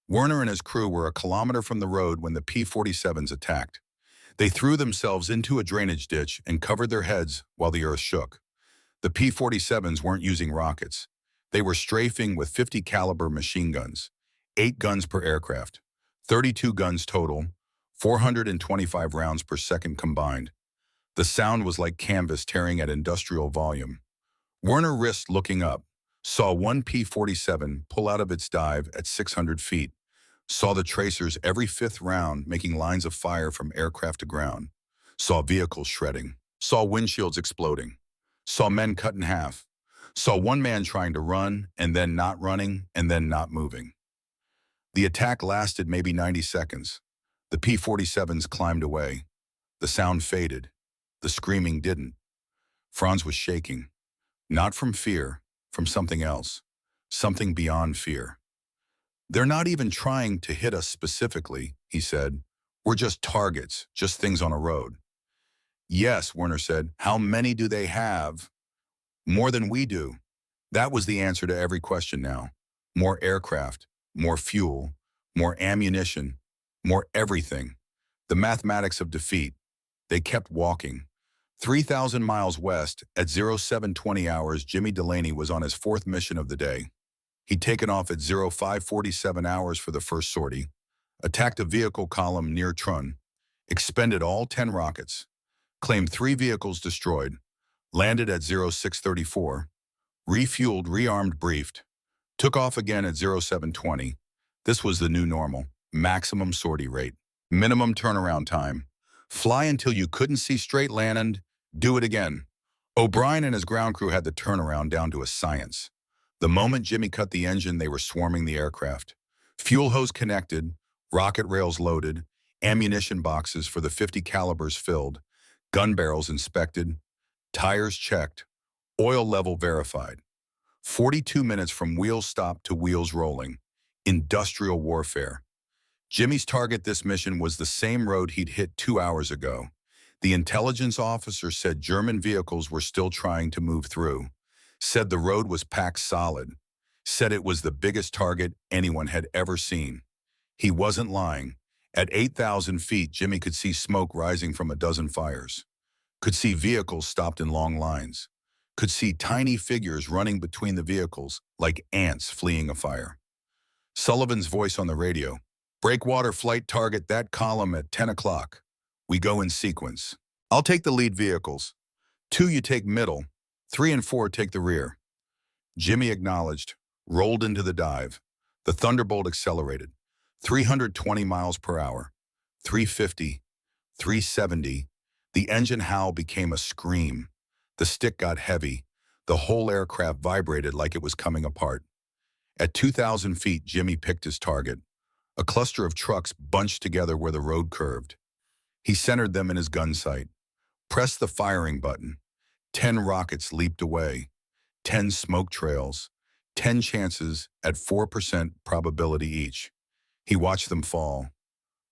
Werner and his crew were a kilometer from the road when the P-47s attacked. They threw themselves into a drainage ditch and covered their heads while the earth shook. The P-47s weren't using rockets. They were strafing with 50 caliber machine guns, 8 guns per aircraft, 32 guns total, 425 rounds per second combined. The sound was like canvas tearing at industrial volume. Werner risked looking up, saw one P-47 pull out of its dive at 600 feet, saw the tracers every 5th round making lines of fire from aircraft to ground, saw vehicles shredding, saw windshields exploding, saw men cut in half, saw one man trying to run and then not running and then not moving. The attack lasted maybe 90 seconds. The P-47s climbed away. The sound faded. The screaming didn't. Franz was shaking, not from fear, from something else, something beyond fear. "They're not even trying to hit us specifically," he said. "We're just targets, just things on a road." "Yes," Werner said. "How many do they have?" "More than we do." That was the answer to every question now. More aircraft, more fuel, more ammunition, more everything. The mathematics of defeat. They kept walking. 3,000 miles west, at 0720 hours, Jimmy Delaney was on his 4th mission of the day. He'd taken off at 0547 hours for the first sortie, attacked a vehicle column near Trun, expended all 10 rockets, claimed 3 vehicles destroyed, landed at 0634, refueled, rearmed, briefed, took off again at 0720. This was the new normal, maximum sortie rate, minimum turnaround time. Fly until you couldn't see straight, land and do it again. O'Brien and his ground crew had the turnaround down to a science. The moment Jimmy cut the engine, they were swarming the aircraft. Fuel hose connected, rocket rails loaded, ammunition boxes for the 50 calibers filled, gun barrels inspected, tires checked, oil level verified. 42 minutes from wheels stopped to wheels rolling. Industrial warfare. Jimmy's target this mission was the same road he'd hit 2 hours ago. The intelligence officer said German vehicles were still trying to move through. Said the road was packed solid. Said it was the biggest target anyone had ever seen. He wasn't lying. At 8,000 feet, Jimmy could see smoke rising from a dozen fires. Could see vehicles stopped in long lines. Could see tiny figures running between the vehicles like ants fleeing a fire. Sullivan's voice on the radio. "Breakwater flight target that column at 10 o'clock. We go in sequence. I'll take the lead vehicles. 2 you take middle. 3 and 4 take the rear." Jimmy acknowledged, rolled into the dive. The Thunderbolt accelerated. 320 miles per hour. 350. 370. The engine howl became a scream. The stick got heavy. The whole aircraft vibrated like it was coming apart. At 2,000 feet, Jimmy picked his target. A cluster of trucks bunched together where the road curved. He centered them in his gun sight. Pressed the firing button. 10 rockets leaped away. 10 smoke trails. 10 chances at 4% probability each. He watched them fall.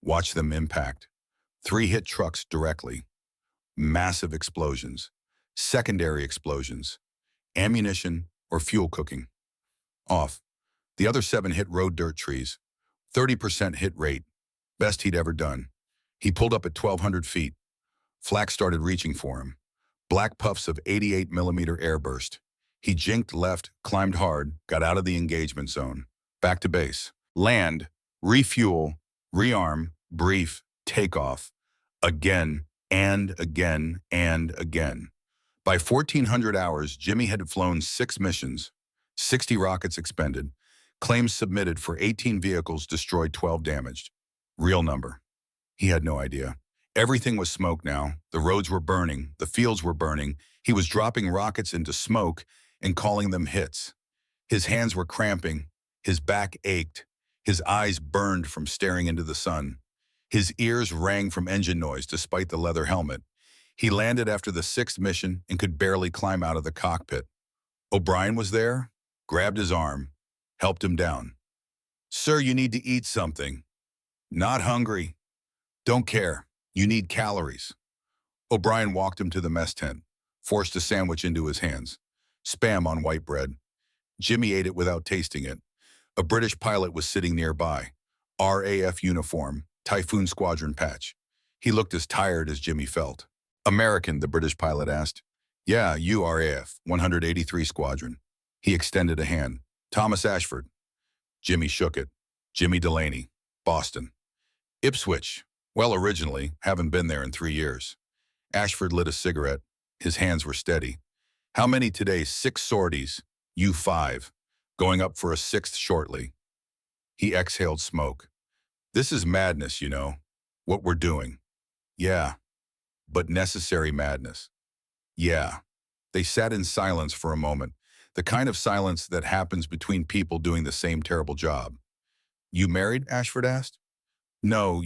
Watch them impact. 3 hit trucks directly. Massive explosions. Secondary explosions. Ammunition or fuel cooking. Off. The other 7 hit road dirt trees. 30% hit rate. Best he'd ever done. He pulled up at 1,200 feet. Flak started reaching for him. Black puffs of 88mm airburst. He jinked left, climbed hard, got out of the engagement zone. Back to base. Land, refuel, rearm, brief, takeoff. Again, and again, and again. By 1,400 hours, Jimmy had flown 6 missions, 60 rockets expended, claims submitted for 18 vehicles destroyed, 12 damaged. Real number. He had no idea. Everything was smoke now. The roads were burning. The fields were burning. He was dropping rockets into smoke and calling them hits. His hands were cramping. His back ached. His eyes burned from staring into the sun. His ears rang from engine noise despite the leather helmet. He landed after the 6th mission and could barely climb out of the cockpit. O'Brien was there, grabbed his arm, helped him down. "Sir, you need to eat something." "Not hungry." "Don't care. You need calories." O'Brien walked him to the mess tent, forced a sandwich into his hands. Spam on white bread. Jimmy ate it without tasting it. A British pilot was sitting nearby. RAF uniform, Typhoon squadron patch. He looked as tired as Jimmy felt. "American," the British pilot asked. "Yeah, you RAF, 183 Squadron." He extended a hand. "Thomas Ashford." Jimmy shook it. "Jimmy Delaney, Boston." "Ipswich. Well, originally, haven't been there in 3 years." Ashford lit a cigarette. His hands were steady. "How many today?" "6 sorties. You 5. Going up for a 6th shortly." He exhaled smoke. "This is madness, you know. What we're doing." "Yeah. But necessary madness." "Yeah." They sat in silence for a moment, the kind of silence that happens between people doing the same terrible job. "You married?" Ashford asked. "No,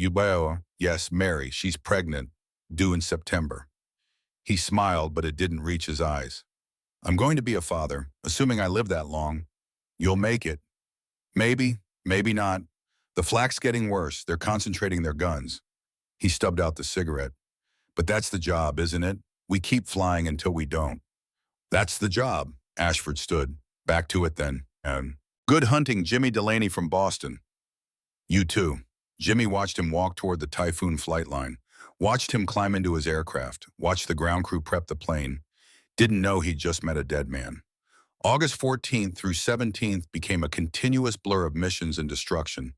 yes, Mary. She's pregnant, due in September." He smiled, but it didn't reach his eyes. "I'm going to be a father, assuming I live that long." "You'll make it." "Maybe, maybe not. The flak's getting worse. They're concentrating their guns." He stubbed out the cigarette. "But that's the job, isn't it? We keep flying until we don't." "That's the job." Ashford stood. "Back to it then. And good hunting, Jimmy Delaney from Boston." "You too." Jimmy watched him walk toward the Typhoon flight line, watched him climb into his aircraft, watched the ground crew prep the plane. Didn't know he'd just met a dead man. August 14th through 17th became a continuous blur of missions and destruction.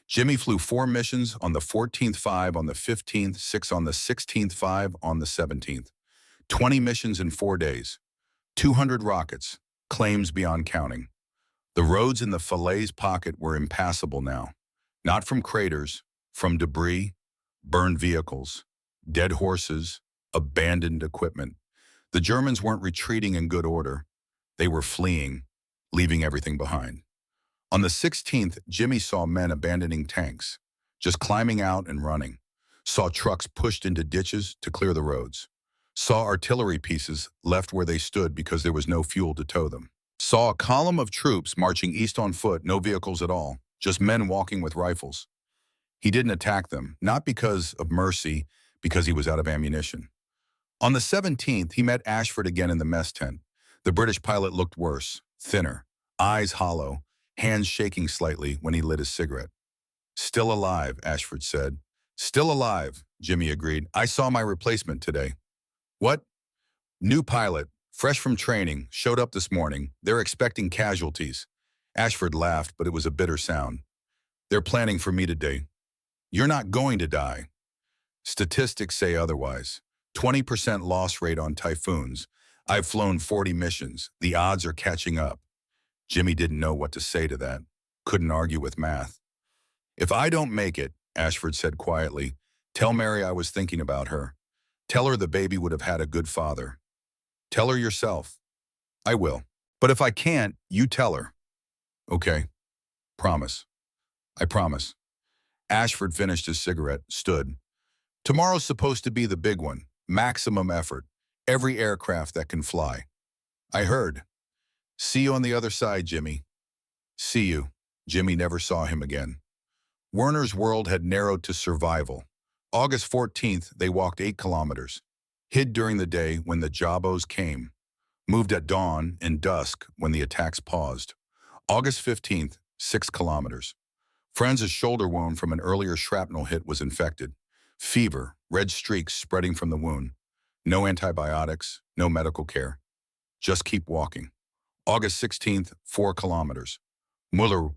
Jimmy flew 4 missions, on the 14th 5, on the 15th 6, on the 16th 5, on the 17th. 20 missions in 4 days. 200 rockets, claims beyond counting. The roads in the Falaise pocket were impassable now. Not from craters, from debris, burned vehicles, dead horses, abandoned equipment. The Germans weren't retreating in good order. They were fleeing, leaving everything behind. On the 16th, Jimmy saw men abandoning tanks, just climbing out and running. Saw trucks pushed into ditches to clear the roads. Saw artillery pieces left where they stood because there was no fuel to tow them. Saw a column of troops marching east on foot, no vehicles at all, just men walking with rifles. He didn't attack them, not because of mercy, because he was out of ammunition. On the 17th, he met Ashford again in the mess tent. The British pilot looked worse, thinner, eyes hollow, hands shaking slightly when he lit his cigarette. "Still alive," Ashford said. "Still alive," Jimmy agreed. "I saw my replacement today." "What?" "New pilot, fresh from training, showed up this morning. They're expecting casualties." Ashford laughed, but it was a bitter sound. "They're planning for me today." "You're not going to die." "Statistics say otherwise. 20% loss rate on Typhoons. I've flown 40 missions. The odds are catching up." Jimmy didn't know what to say to that. Couldn't argue with math. "If I don't make it," Ashford said quietly, "tell Mary I was thinking about her. Tell her the baby would have had a good father. Tell her yourself." "I will. But if I can't, you tell her." "Okay. Promise." "I promise." Ashford finished his cigarette, stood. "Tomorrow's supposed to be the big one. Maximum effort. Every aircraft that can fly." "I heard." "See you on the other side, Jimmy." "See you." Jimmy never saw him again. Werner's world had narrowed to survival. August 14th, they walked 8 kilometers. Hid during the day when the Jabos came. Moved at dawn and dusk when the attacks paused. August 15th, 6 kilometers. Franz's shoulder wound from an earlier shrapnel hit was infected. Fever, red streaks spreading from the wound. No antibiotics, no medical care. Just keep walking. August 16th, 4 kilometers. Muller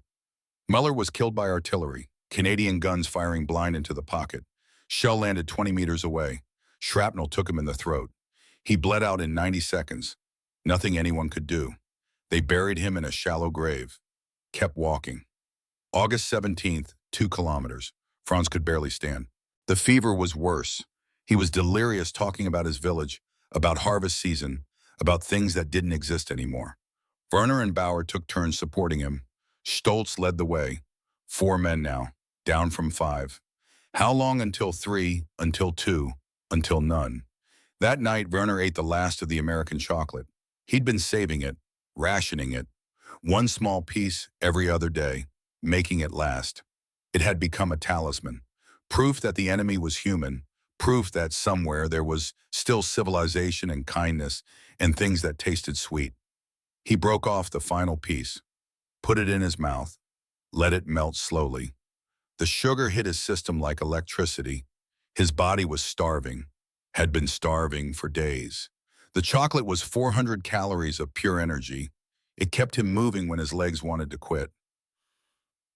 was killed by artillery. Canadian guns firing blind into the pocket. Shell landed 20 meters away. Shrapnel took him in the throat. He bled out in 90 seconds. Nothing anyone could do. They buried him in a shallow grave. Kept walking. August 17th, 2 kilometers. Franz could barely stand. The fever was worse. He was delirious talking about his village, about harvest season, about things that didn't exist anymore. Werner and Bauer took turns supporting him. Stoltz led the way. 4 men now, down from 5. How long until 3, until 2, until none? That night, Werner ate the last of the American chocolate. He'd been saving it, rationing it. One small piece every other day, making it last. It had become a talisman. Proof that the enemy was human. Proof that somewhere there was still civilization and kindness and things that tasted sweet. He broke off the final piece, put it in his mouth, let it melt slowly. The sugar hit his system like electricity. His body was starving, had been starving for days. The chocolate was 400 calories of pure energy. It kept him moving when his legs wanted to quit.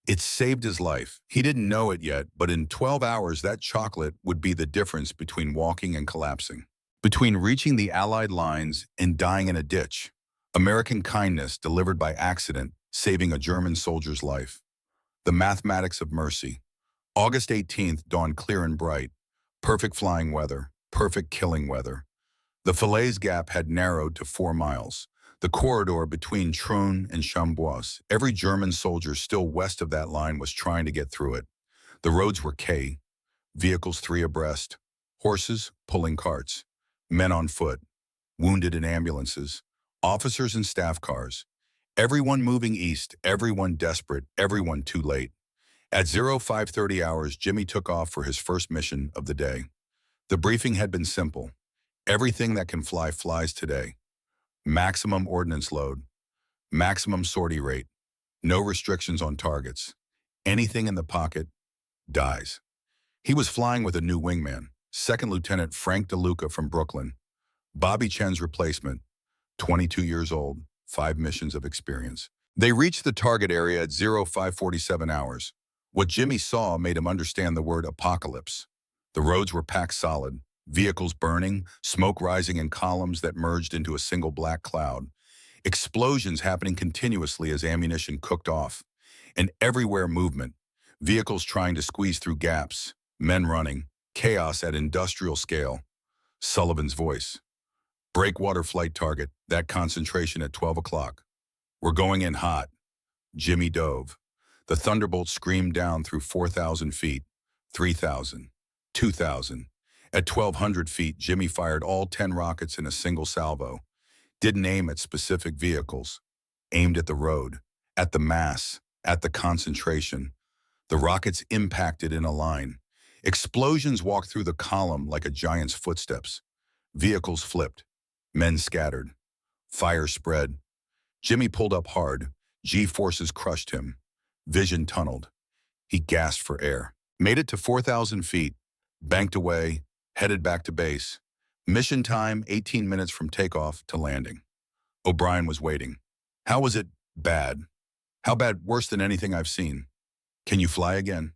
It saved his life. He didn't know it yet, but in 12 hours, that chocolate would be the difference between walking and collapsing, between reaching the Allied lines and dying in a ditch. American kindness delivered by accident, saving a German soldier's life. The mathematics of mercy. August 18th dawned clear and bright. Perfect flying weather, perfect killing weather. The Falaise gap had narrowed to 4 miles. The corridor between Troon and Chambois. Every German soldier still west of that line was trying to get through it. The roads were K, vehicles 3 abreast, horses pulling carts, men on foot, wounded in ambulances, officers and staff cars. Everyone moving east, everyone desperate, everyone too late. At 0530 hours, Jimmy took off for his first mission of the day. The briefing had been simple. Everything that can fly flies today. Maximum ordnance load, maximum sortie rate, no restrictions on targets. Anything in the pocket dies. He was flying with a new wingman, Second Lieutenant Frank DeLuca from Brooklyn, Bobby Chen's replacement, 22 years old, 5 missions of experience. They reached the target area at 0547 hours. What Jimmy saw made him understand the word apocalypse. The roads were packed solid. Vehicles burning, smoke rising in columns that merged into a single black cloud. Explosions happening continuously as ammunition cooked off. And everywhere movement. Vehicles trying to squeeze through gaps. Men running. Chaos at industrial scale. Sullivan's voice. Breakwater flight target, that concentration at 12 o'clock. We're going in hot. Jimmy dove. The Thunderbolt screamed down through 4,000 feet. 3,000. 2,000. At 1,200 feet, Jimmy fired all 10 rockets in a single salvo. Didn't aim at specific vehicles. Aimed at the road, at the mass, at the concentration. The rockets impacted in a line. Explosions walked through the column like a giant's footsteps. Vehicles flipped. Men scattered. Fire spread. Jimmy pulled up hard. G-forces crushed him. Vision tunneled. He gasped for air. Made it to 4,000 feet. Banked away. Headed back to base. Mission time, 18 minutes from takeoff to landing. O'Brien was waiting. How was it bad? How bad? Worse than anything I've seen. Can you fly again?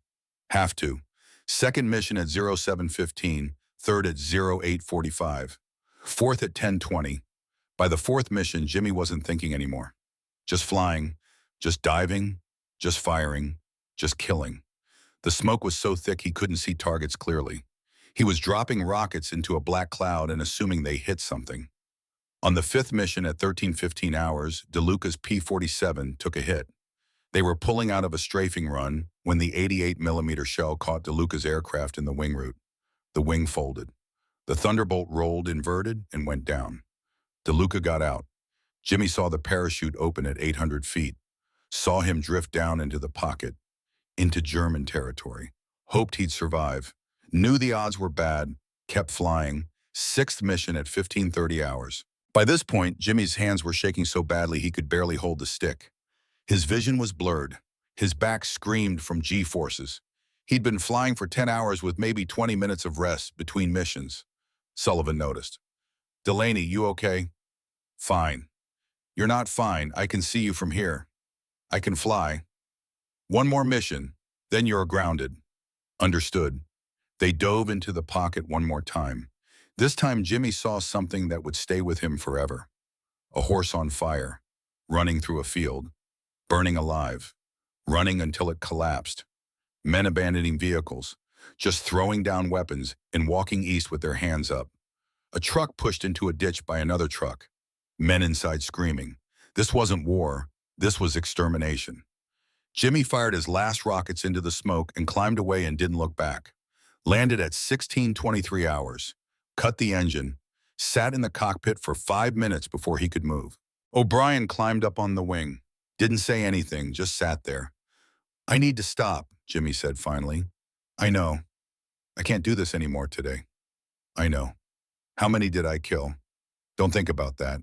Have to. Second mission at 0715, third at 0845, fourth at 1020. By the 4th mission, Jimmy wasn't thinking anymore. Just flying, just diving, just firing, just killing. The smoke was so thick he couldn't see targets clearly. He was dropping rockets into a black cloud and assuming they hit something. On the 5th mission at 13:15 hours, DeLuca's P-47 took a hit. They were pulling out of a strafing run when the 88mm shell caught DeLuca's aircraft in the wing root. The wing folded. The Thunderbolt rolled inverted and went down. DeLuca got out. Jimmy saw the parachute open at 800 feet, saw him drift down into the pocket, into German territory. Hoped he'd survive. Knew the odds were bad. Kept flying. Sixth mission at 15:30 hours. By this point, Jimmy's hands were shaking so badly he could barely hold the stick. His vision was blurred. His back screamed from G-forces. He'd been flying for 10 hours with maybe 20 minutes of rest between missions. Sullivan noticed. "Delaney, you okay?" "Fine." "You're not fine. I can see you from here." "I can fly." "One more mission, then you're grounded." "Understood." They dove into the pocket one more time. This time Jimmy saw something that would stay with him forever. A horse on fire, running through a field, burning alive, running until it collapsed. Men abandoning vehicles, just throwing down weapons and walking east with their hands up. A truck pushed into a ditch by another truck. Men inside screaming. This wasn't war, this was extermination. Jimmy fired his last rockets into the smoke and climbed away and didn't look back. Landed at 16:23 hours. Cut the engine. Sat in the cockpit for 5 minutes before he could move. O'Brien climbed up on the wing. Didn't say anything, just sat there. "I need to stop," Jimmy said finally. "I know. I can't do this anymore today." "I know." "How many did I kill?" "Don't think about that."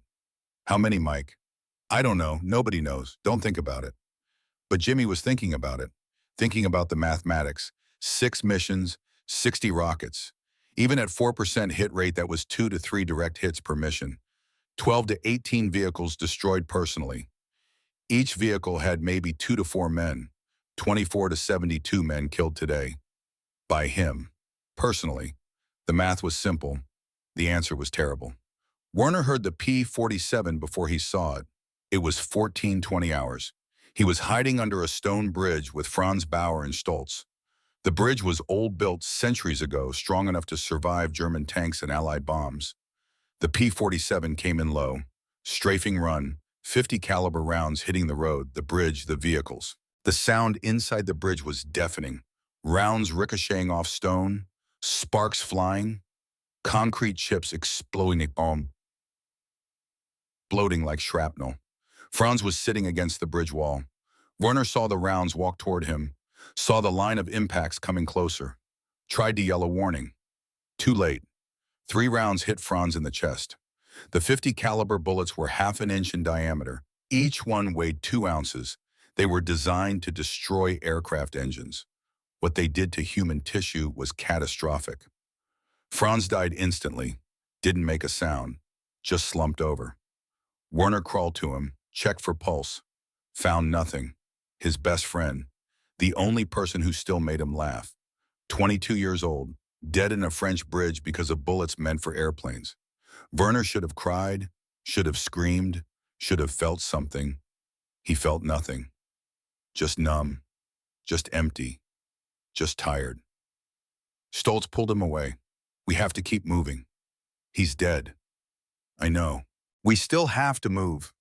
"How many, Mike?" "I don't know. Nobody knows. Don't think about it." But Jimmy was thinking about it. Thinking about the mathematics. 6 missions, 60 rockets. Even at 4% hit rate, that was 2 to 3 direct hits per mission. 12 to 18 vehicles destroyed personally. Each vehicle had maybe 2 to 4 men. 24 to 72 men killed today. By him. Personally. The math was simple. The answer was terrible. Werner heard the P-47 before he saw it. It was 14:20 hours. He was hiding under a stone bridge with Franz Bauer and Stoltz. The bridge was old, built centuries ago, strong enough to survive German tanks and Allied bombs. The P-47 came in low, strafing run, 50 caliber rounds hitting the road, the bridge, the vehicles. The sound inside the bridge was deafening. Rounds ricocheting off stone, sparks flying, concrete chips exploding, bloating like shrapnel. Franz was sitting against the bridge wall. Werner saw the rounds walk toward him, saw the line of impacts coming closer. Tried to yell a warning. Too late. 3 rounds hit Franz in the chest. The 50 caliber bullets were half an inch in diameter. Each one weighed 2 ounces. They were designed to destroy aircraft engines. What they did to human tissue was catastrophic. Franz died instantly, didn't make a sound, just slumped over. Werner crawled to him, checked for pulse, found nothing. His best friend, the only person who still made him laugh. 22 years old, dead in a French bridge because of bullets meant for airplanes. Werner should have cried, should have screamed, should have felt something. He felt nothing. Just numb, just empty, just tired. Stoltz pulled him away. "We have to keep moving." "He's dead." "I know." "We still have to move."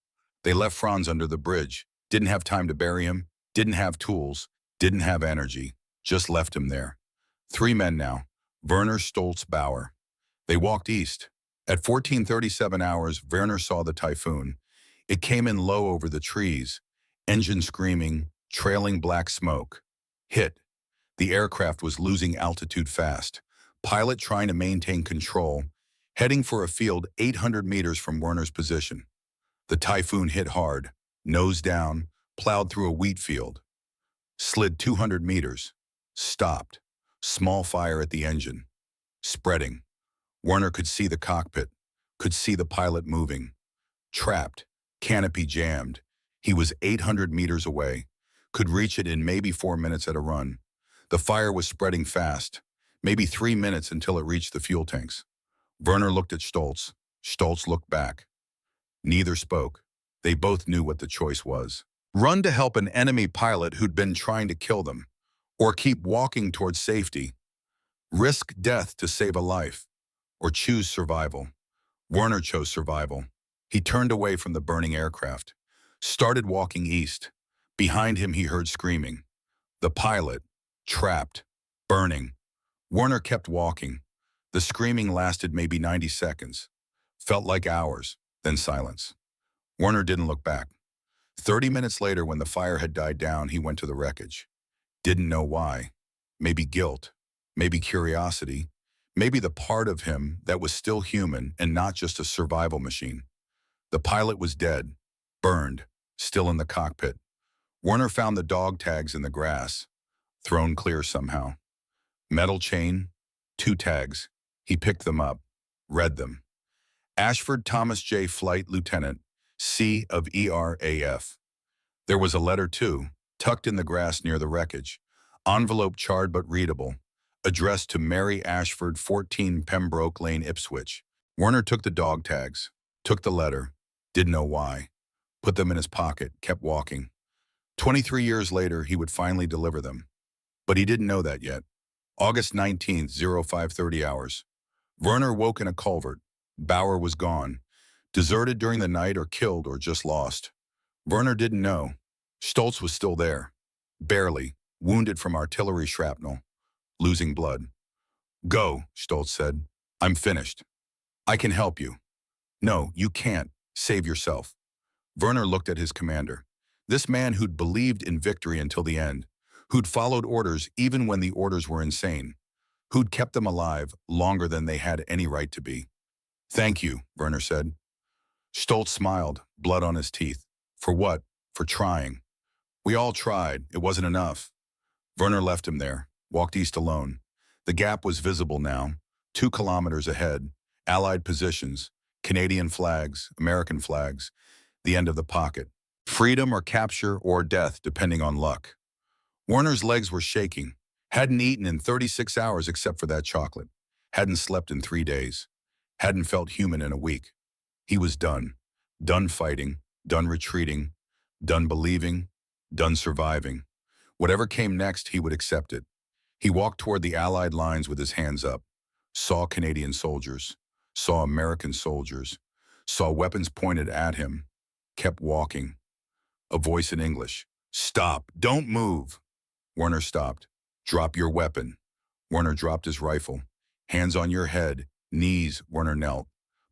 They left Franz under the bridge. Didn't have time to bury him, didn't have tools, didn't have energy, just left him there. 3 men now, Werner, Stoltz, Bauer. They walked east. At 14:37 hours, Werner saw the Typhoon. It came in low over the trees, engine screaming, trailing black smoke. Hit. The aircraft was losing altitude fast. Pilot trying to maintain control, heading for a field 800 meters from Werner's position. The Typhoon hit hard, nose down, plowed through a wheat field. Slid 200 meters. Stopped. Small fire at the engine. Spreading. Werner could see the cockpit, could see the pilot moving. Trapped. Canopy jammed. He was 800 meters away. Could reach it in maybe 4 minutes at a run. The fire was spreading fast. Maybe 3 minutes until it reached the fuel tanks. Werner looked at Stoltz. Stoltz looked back. Neither spoke. They both knew what the choice was. Run to help an enemy pilot who'd been trying to kill them, or keep walking towards safety. Risk death to save a life, or choose survival. Werner chose survival. He turned away from the burning aircraft, started walking east. Behind him he heard screaming. The pilot, trapped, burning. Werner kept walking. The screaming lasted maybe 90 seconds. Felt like hours, then silence. Werner didn't look back. 30 minutes later, when the fire had died down, he went to the wreckage. Didn't know why. Maybe guilt, maybe curiosity, maybe the part of him that was still human and not just a survival machine. The pilot was dead, burned, still in the cockpit. Werner found the dog tags in the grass, thrown clear somehow. Metal chain, 2 tags. He picked them up, read them. Ashford Thomas J. Flight Lieutenant, C of ERAF. There was a letter too, tucked in the grass near the wreckage. Envelope charred but readable. Addressed to Mary Ashford, 14 Pembroke Lane, Ipswich. Werner took the dog tags, took the letter, didn't know why. Put them in his pocket, kept walking. 23 years later, he would finally deliver them. But he didn't know that yet. August 19th, 0530 hours. Werner woke in a culvert. Bauer was gone. Deserted during the night or killed or just lost. Werner didn't know. Stoltz was still there. Barely. Wounded from artillery shrapnel. Losing blood. Go, Stoltz said. I'm finished. I can help you. No, you can't. Save yourself. Werner looked at his commander. This man who'd believed in victory until the end. Who'd followed orders even when the orders were insane. Who'd kept them alive longer than they had any right to be. Thank you, Werner said. Stoltz smiled, blood on his teeth. For what? For trying. We all tried. It wasn't enough. Werner left him there, walked east alone. The gap was visible now, 2 kilometers ahead. Allied positions, Canadian flags, American flags, the end of the pocket. Freedom or capture or death, depending on luck. Werner's legs were shaking. Hadn't eaten in 36 hours except for that chocolate. Hadn't slept in 3 days. Hadn't felt human in a week. He was done. Done fighting, done retreating, done believing, done surviving. Whatever came next, he would accept it. He walked toward the Allied lines with his hands up. Saw Canadian soldiers. Saw American soldiers. Saw weapons pointed at him. Kept walking. A voice in English. Stop! Don't move! Werner stopped. Drop your weapon. Werner dropped his rifle. Hands on your head. Knees, Werner knelt.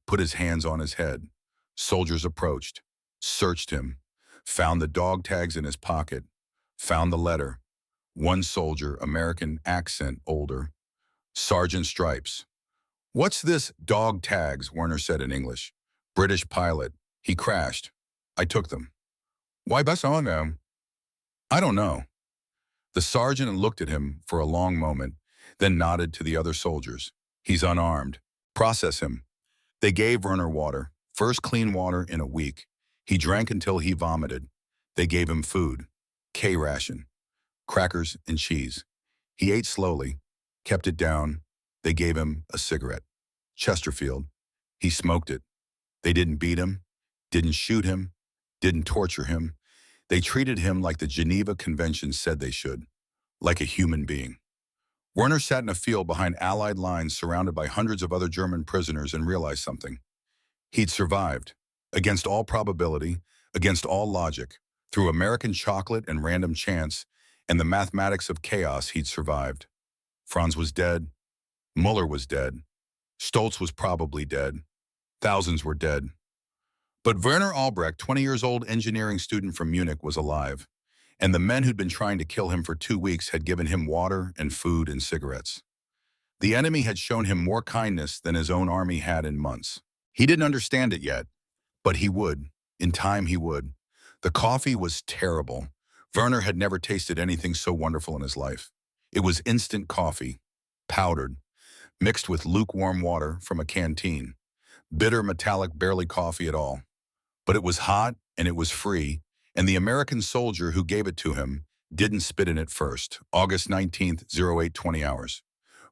Put his hands on his head. Soldiers approached. Searched him. Found the dog tags in his pocket. Found the letter. One soldier, American accent, older. Sergeant Stripes. What's this dog tags, Werner said in English. British pilot. He crashed. I took them. Why bust on them? I don't know. The sergeant looked at him for a long moment, then nodded to the other soldiers. He's unarmed. Process him. They gave Werner water, first clean water in a week. He drank until he vomited. They gave him food, K-ration, crackers and cheese. He ate slowly, kept it down. They gave him a cigarette, Chesterfield. He smoked it. They didn't beat him, didn't shoot him, didn't torture him. They treated him like the Geneva Convention said they should, like a human being. Werner sat in a field behind Allied lines surrounded by hundreds of other German prisoners and realized something. He'd survived, against all probability, against all logic, through American chocolate and random chance, and the mathematics of chaos he'd survived. Franz was dead. Muller was dead. Stoltz was probably dead. Thousands were dead. But Werner Albrecht, 20 years old engineering student from Munich, was alive, and the men who'd been trying to kill him for 2 weeks had given him water and food and cigarettes. The enemy had shown him more kindness than his own army had in months. He didn't understand it yet, but he would. In time, he would. The coffee was terrible. Werner had never tasted anything so wonderful in his life. It was instant coffee, powdered, mixed with lukewarm water from a canteen. Bitter, metallic, barely coffee at all. But it was hot and it was free, and the American soldier who gave it to him didn't spit in it first. August 19th, 0820 hours.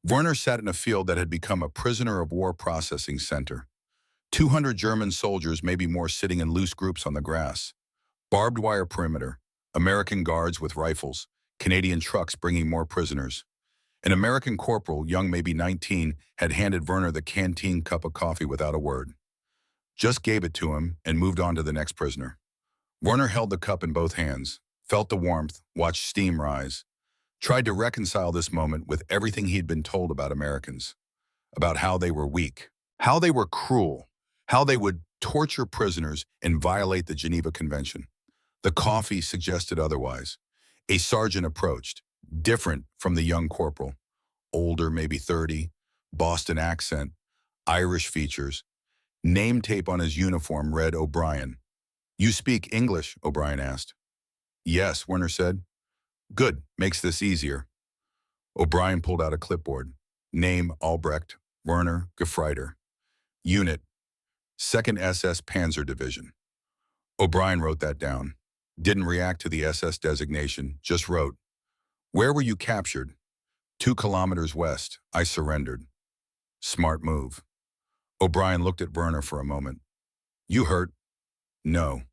Werner sat in a field that had become a prisoner of war processing center. 200 German soldiers, maybe more, sitting in loose groups on the grass. Barbed wire perimeter, American guards with rifles, Canadian trucks bringing more prisoners. An American corporal, young maybe 19, had handed Werner the canteen cup of coffee without a word. Just gave it to him and moved on to the next prisoner. Werner held the cup in both hands, felt the warmth, watched steam rise, tried to reconcile this moment with everything he'd been told about Americans, about how they were weak, how they were cruel, how they would torture prisoners and violate the Geneva Convention. The coffee suggested otherwise. A sergeant approached. different from the young corporal, older, maybe 30, Boston accent, Irish features. Name tape on his uniform read O'Brien. "You speak English?" O'Brien asked. "Yes," Werner said. "Good, makes this easier." O'Brien pulled out a clipboard. Name Albrecht, Werner, Gefreiter. Unit, 2nd SS Panzer Division. O'Brien wrote that down. Didn't react to the SS designation, just wrote, "Where were you captured?" 2 kilometers west. I surrendered." Smart move. O'Brien looked at Werner for a moment. "You hurt?" "No."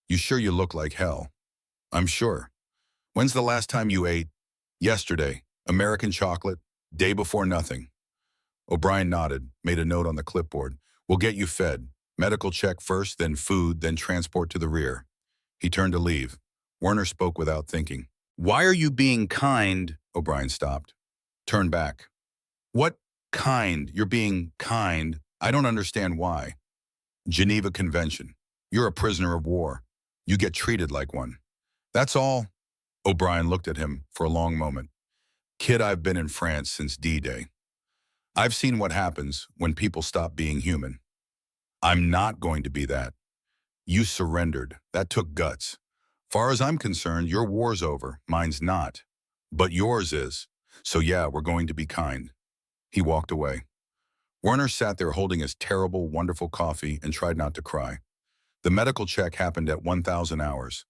"You sure you look like hell?" "I'm sure." "When's the last time you ate?" "Yesterday. American chocolate. Day before nothing." O'Brien nodded, made a note on the clipboard. "We'll get you fed. Medical check first, then food, then transport to the rear." He turned to leave. Werner spoke without thinking. "Why are you being kind?" O'Brien stopped. "Turn back." "What kind? You're being kind. I don't understand why." "Geneva Convention. You're a prisoner of war. You get treated like one. That's all." O'Brien looked at him for a long moment. "Kid, I've been in France since D-Day. I've seen what happens when people stop being human. I'm not going to be that. You surrendered. That took guts. Far as I'm concerned, your war's over. Mine's not. But yours is. So yeah, we're going to be kind." He walked away. Werner sat there holding his terrible, wonderful coffee and tried not to cry. The medical check happened at 1,000 hours.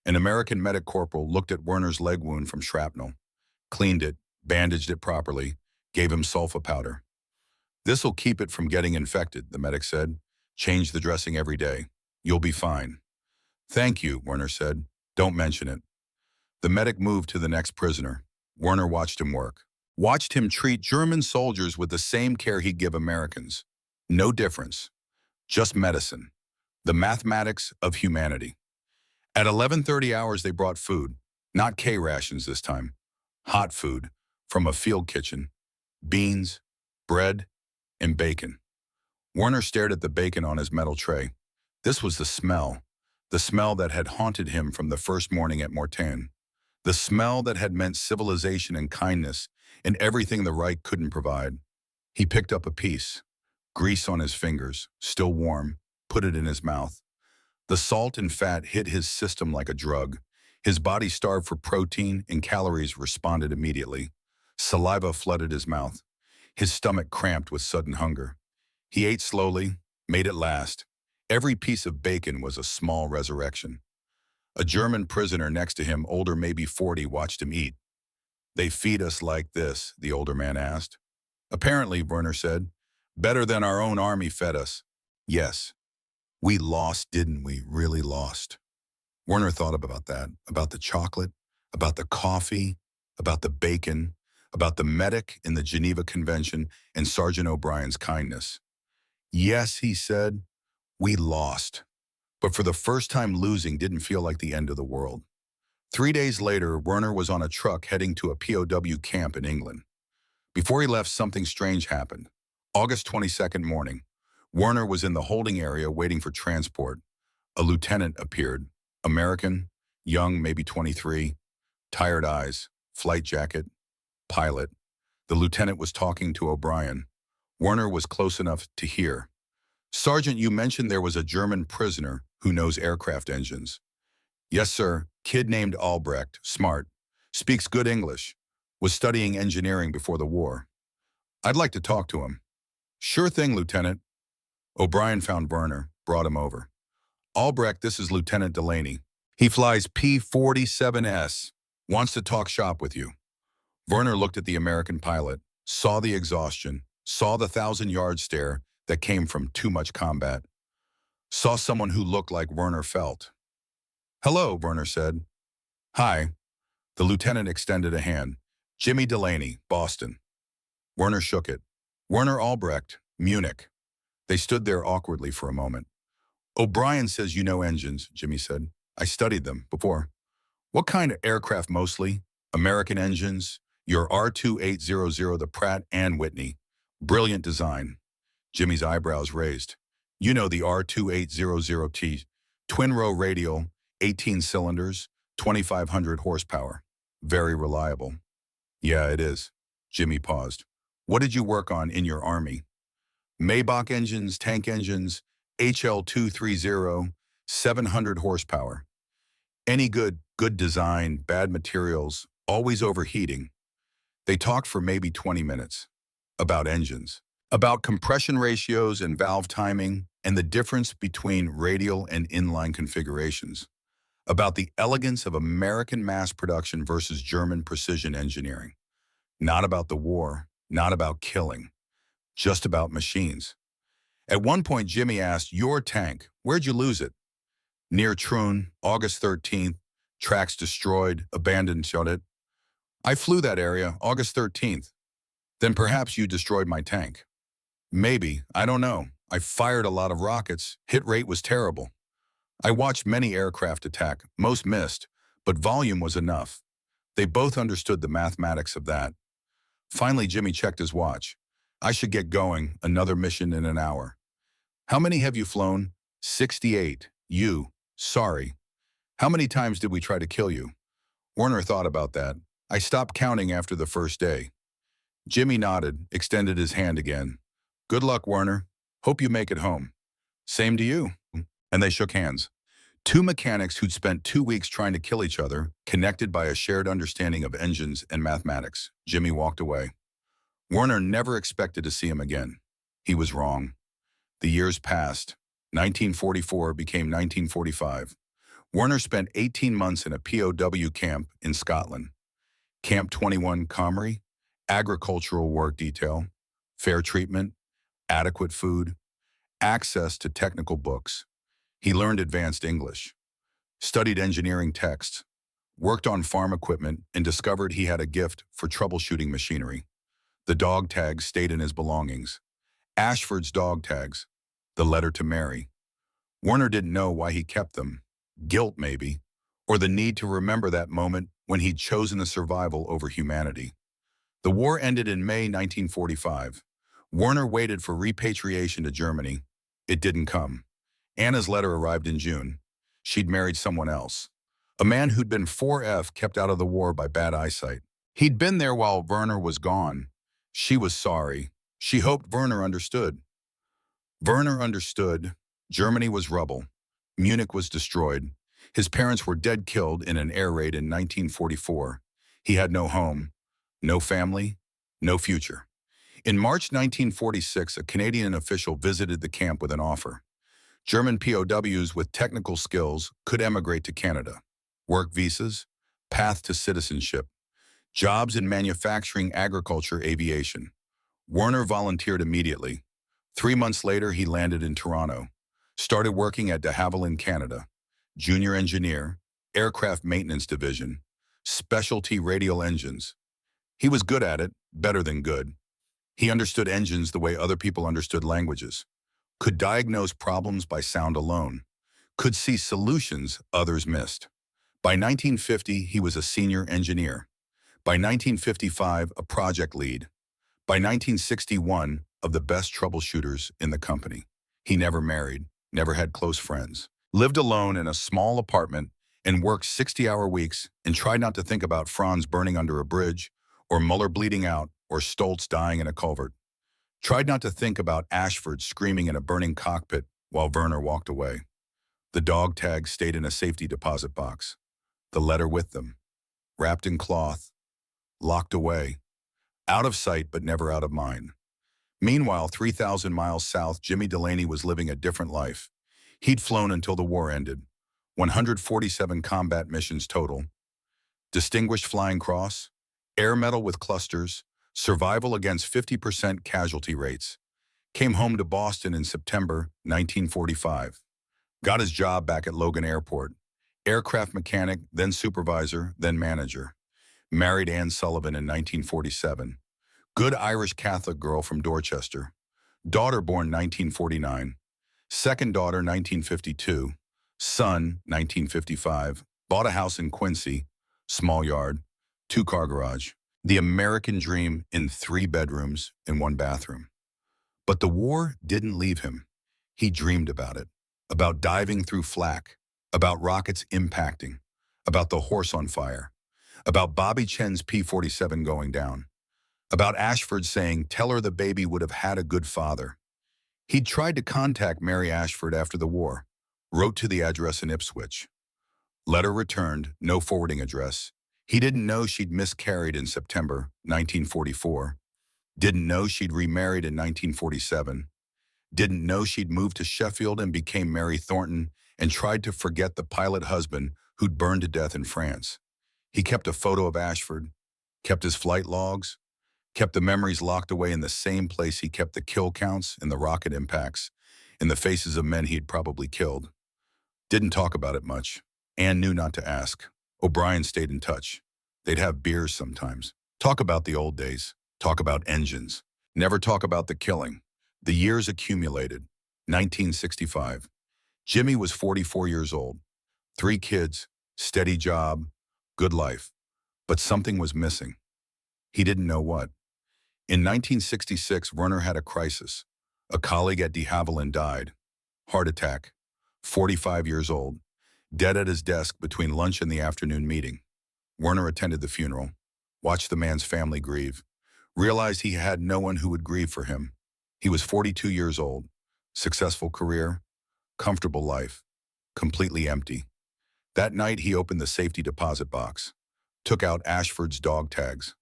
An American medic corporal looked at Werner's leg wound from shrapnel, cleaned it, bandaged it properly, gave him sulfa powder. "This'll keep it from getting infected," the medic said. "Change the dressing every day. You'll be fine." "Thank you," Werner said. "Don't mention it." The medic moved to the next prisoner. Werner watched him work. Watched him treat German soldiers with the same care he'd give Americans. No difference. Just medicine. The mathematics of humanity. At 11:30 hours, they brought food. Not K-rations this time. Hot food from a field kitchen. Beans, bread, and bacon. Werner stared at the bacon on his metal tray. This was the smell that had haunted him from the first morning at Mortain. The smell that had meant civilization and kindness and everything the Reich couldn't provide. He picked up a piece. Grease on his fingers, still warm, put it in his mouth. The salt and fat hit his system like a drug. His body starved for protein and calories responded immediately. Saliva flooded his mouth. His stomach cramped with sudden hunger. He ate slowly, made it last. Every piece of bacon was a small resurrection. A German prisoner next to him, older maybe 40, watched him eat. "They feed us like this?" the older man asked. "Apparently," Werner said. "Better than our own army fed us." "Yes. We lost, didn't we? Really lost." Werner thought about that, about the chocolate, about the coffee, about the bacon, about the medic in the Geneva Convention and Sergeant O'Brien's kindness. "Yes," he said, "we lost." But for the first time, losing didn't feel like the end of the world. 3 days later, Werner was on a truck heading to a POW camp in England. Before he left, something strange happened. August 22nd morning, Werner was in the holding area waiting for transport. A lieutenant appeared. American, young, maybe 23, tired eyes, flight jacket, pilot. The lieutenant was talking to O'Brien. Werner was close enough to hear. "Sergeant, you mentioned there was a German prisoner who knows aircraft engines." "Yes, sir. Kid named Albrecht, smart, speaks good English, was studying engineering before the war. I'd like to talk to him." "Sure thing, Lieutenant." O'Brien found Werner, brought him over. "Albrecht, this is Lieutenant Delaney. He flies P-47S. Wants to talk shop with you." Werner looked at the American pilot, saw the exhaustion, saw the 1,000-yard stare that came from too much combat, saw someone who looked like Werner felt. "Hello," Werner said. "Hi." The lieutenant extended a hand. "Jimmy Delaney, Boston." Werner shook it. "Werner Albrecht, Munich." They stood there awkwardly for a moment. "O'Brien says you know engines," Jimmy said. "I studied them before." "What kind of aircraft mostly?" "American engines. Your R2800, the Pratt and Whitney. Brilliant design." Jimmy's eyebrows raised. "You know the R2800T. Twin-row radial, 18 cylinders, 2,500 horsepower." Very reliable. Yeah, it is. Jimmy paused. What did you work on in your army? Maybach engines, tank engines, HL230, 700 horsepower. Any good design, bad materials, always overheating. They talked for maybe 20 minutes. About engines. About compression ratios and valve timing, and the difference between radial and inline configurations. About the elegance of American mass production versus German precision engineering. Not about the war, not about killing, just about machines. At one point, Jimmy asked, your tank, where'd you lose it? Near Troon, August 13th, tracks destroyed, abandoned, shot it. I flew that area, August 13th. Then perhaps you destroyed my tank. Maybe, I don't know. I fired a lot of rockets, hit rate was terrible. I watched many aircraft attack, most missed, but volume was enough. They both understood the mathematics of that. Finally, Jimmy checked his watch. I should get going, another mission in an hour. How many have you flown? 68. You. Sorry. How many times did we try to kill you? Werner thought about that. I stopped counting after the first day. Jimmy nodded, extended his hand again. Good luck, Werner. Hope you make it home. Same to you. And they shook hands. Two mechanics who'd spent 2 weeks trying to kill each other, connected by a shared understanding of engines and mathematics. Jimmy walked away. Werner never expected to see him again. He was wrong. The years passed. 1944 became 1945. Werner spent 18 months in a POW camp in Scotland. Camp 21 Comrie, agricultural work detail, fair treatment, adequate food, access to technical books. He learned advanced English, studied engineering texts, worked on farm equipment, and discovered he had a gift for troubleshooting machinery. The dog tags stayed in his belongings. Ashford's dog tags, the letter to Mary. Werner didn't know why he kept them. Guilt, maybe, or the need to remember that moment when he'd chosen the survival over humanity. The war ended in May 1945. Werner waited for repatriation to Germany. It didn't come. Anna's letter arrived in June. She'd married someone else. A man who'd been 4F kept out of the war by bad eyesight. He'd been there while Werner was gone. She was sorry. She hoped Werner understood. Werner understood. Germany was rubble. Munich was destroyed. His parents were dead killed in an air raid in 1944. He had no home, no family, no future. In March 1946, a Canadian official visited the camp with an offer. German POWs with technical skills could emigrate to Canada. Work visas, path to citizenship, jobs in manufacturing, agriculture, aviation. Werner volunteered immediately. 3 months later, he landed in Toronto. Started working at de Havilland, Canada. Junior engineer, aircraft maintenance division, specialty radial engines. He was good at it, better than good. He understood engines the way other people understood languages. Could diagnose problems by sound alone. Could see solutions others missed. By 1950, he was a senior engineer. By 1955, a project lead. By 1961, of the best troubleshooters in the company. He never married, never had close friends. Lived alone in a small apartment and worked 60-hour weeks and tried not to think about Franz burning under a bridge or Muller bleeding out or Stoltz dying in a culvert. Tried not to think about Ashford screaming in a burning cockpit while Werner walked away. The dog tags stayed in a safety deposit box. The letter with them. Wrapped in cloth. Locked away. Out of sight but never out of mind. Meanwhile, 3,000 miles south, Jimmy Delaney was living a different life. He'd flown until the war ended. 147 combat missions total. Distinguished Flying Cross, Air Medal with clusters, survival against 50% casualty rates. Came home to Boston in September 1945. Got his job back at Logan Airport. Aircraft mechanic, then supervisor, then manager. Married Anne Sullivan in 1947. Good Irish Catholic girl from Dorchester. Daughter born 1949. Second daughter 1952. Son 1955. Bought a house in Quincy. Small yard. 2-car garage. The American dream in 3 bedrooms and 1 bathroom. But the war didn't leave him. He dreamed about it. About diving through flak. About rockets impacting. About the horse on fire. About Bobby Chen's P-47 going down. About Ashford saying, "Tell her the baby would have had a good father." He'd tried to contact Mary Ashford after the war, wrote to the address in Ipswich. Letter returned, no forwarding address. He didn't know she'd miscarried in September 1944. Didn't know she'd remarried in 1947. Didn't know she'd moved to Sheffield and became Mary Thornton and tried to forget the pilot husband who'd burned to death in France. He kept a photo of Ashford, kept his flight logs, kept the memories locked away in the same place he kept the kill counts and the rocket impacts, in the faces of men he'd probably killed. Didn't talk about it much. Anne knew not to ask. O'Brien stayed in touch. They'd have beers sometimes. Talk about the old days. Talk about engines. Never talk about the killing. The years accumulated. 1965. Jimmy was 44 years old. 3 kids, steady job, good life. But something was missing. He didn't know what. In 1966, Werner had a crisis. A colleague at de Havilland died. Heart attack. 45 years old. Dead at his desk between lunch and the afternoon meeting. Werner attended the funeral, watched the man's family grieve, realized he had no one who would grieve for him. He was 42 years old. Successful career, comfortable life, completely empty. That night he opened the safety deposit box, took out Ashford's dog tags.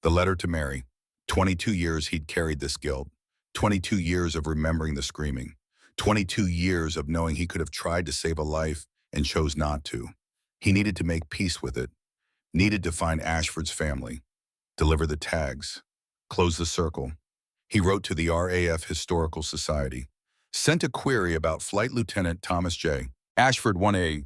The letter to Mary. 22 years he'd carried this guilt. 22 years of remembering the screaming. 22 years of knowing he could have tried to save a life and chose not to. He needed to make peace with it. Needed to find Ashford's family. Deliver the tags. Close the circle. He wrote to the RAF Historical Society. Sent a query about Flight Lieutenant Thomas J. Ashford 1A.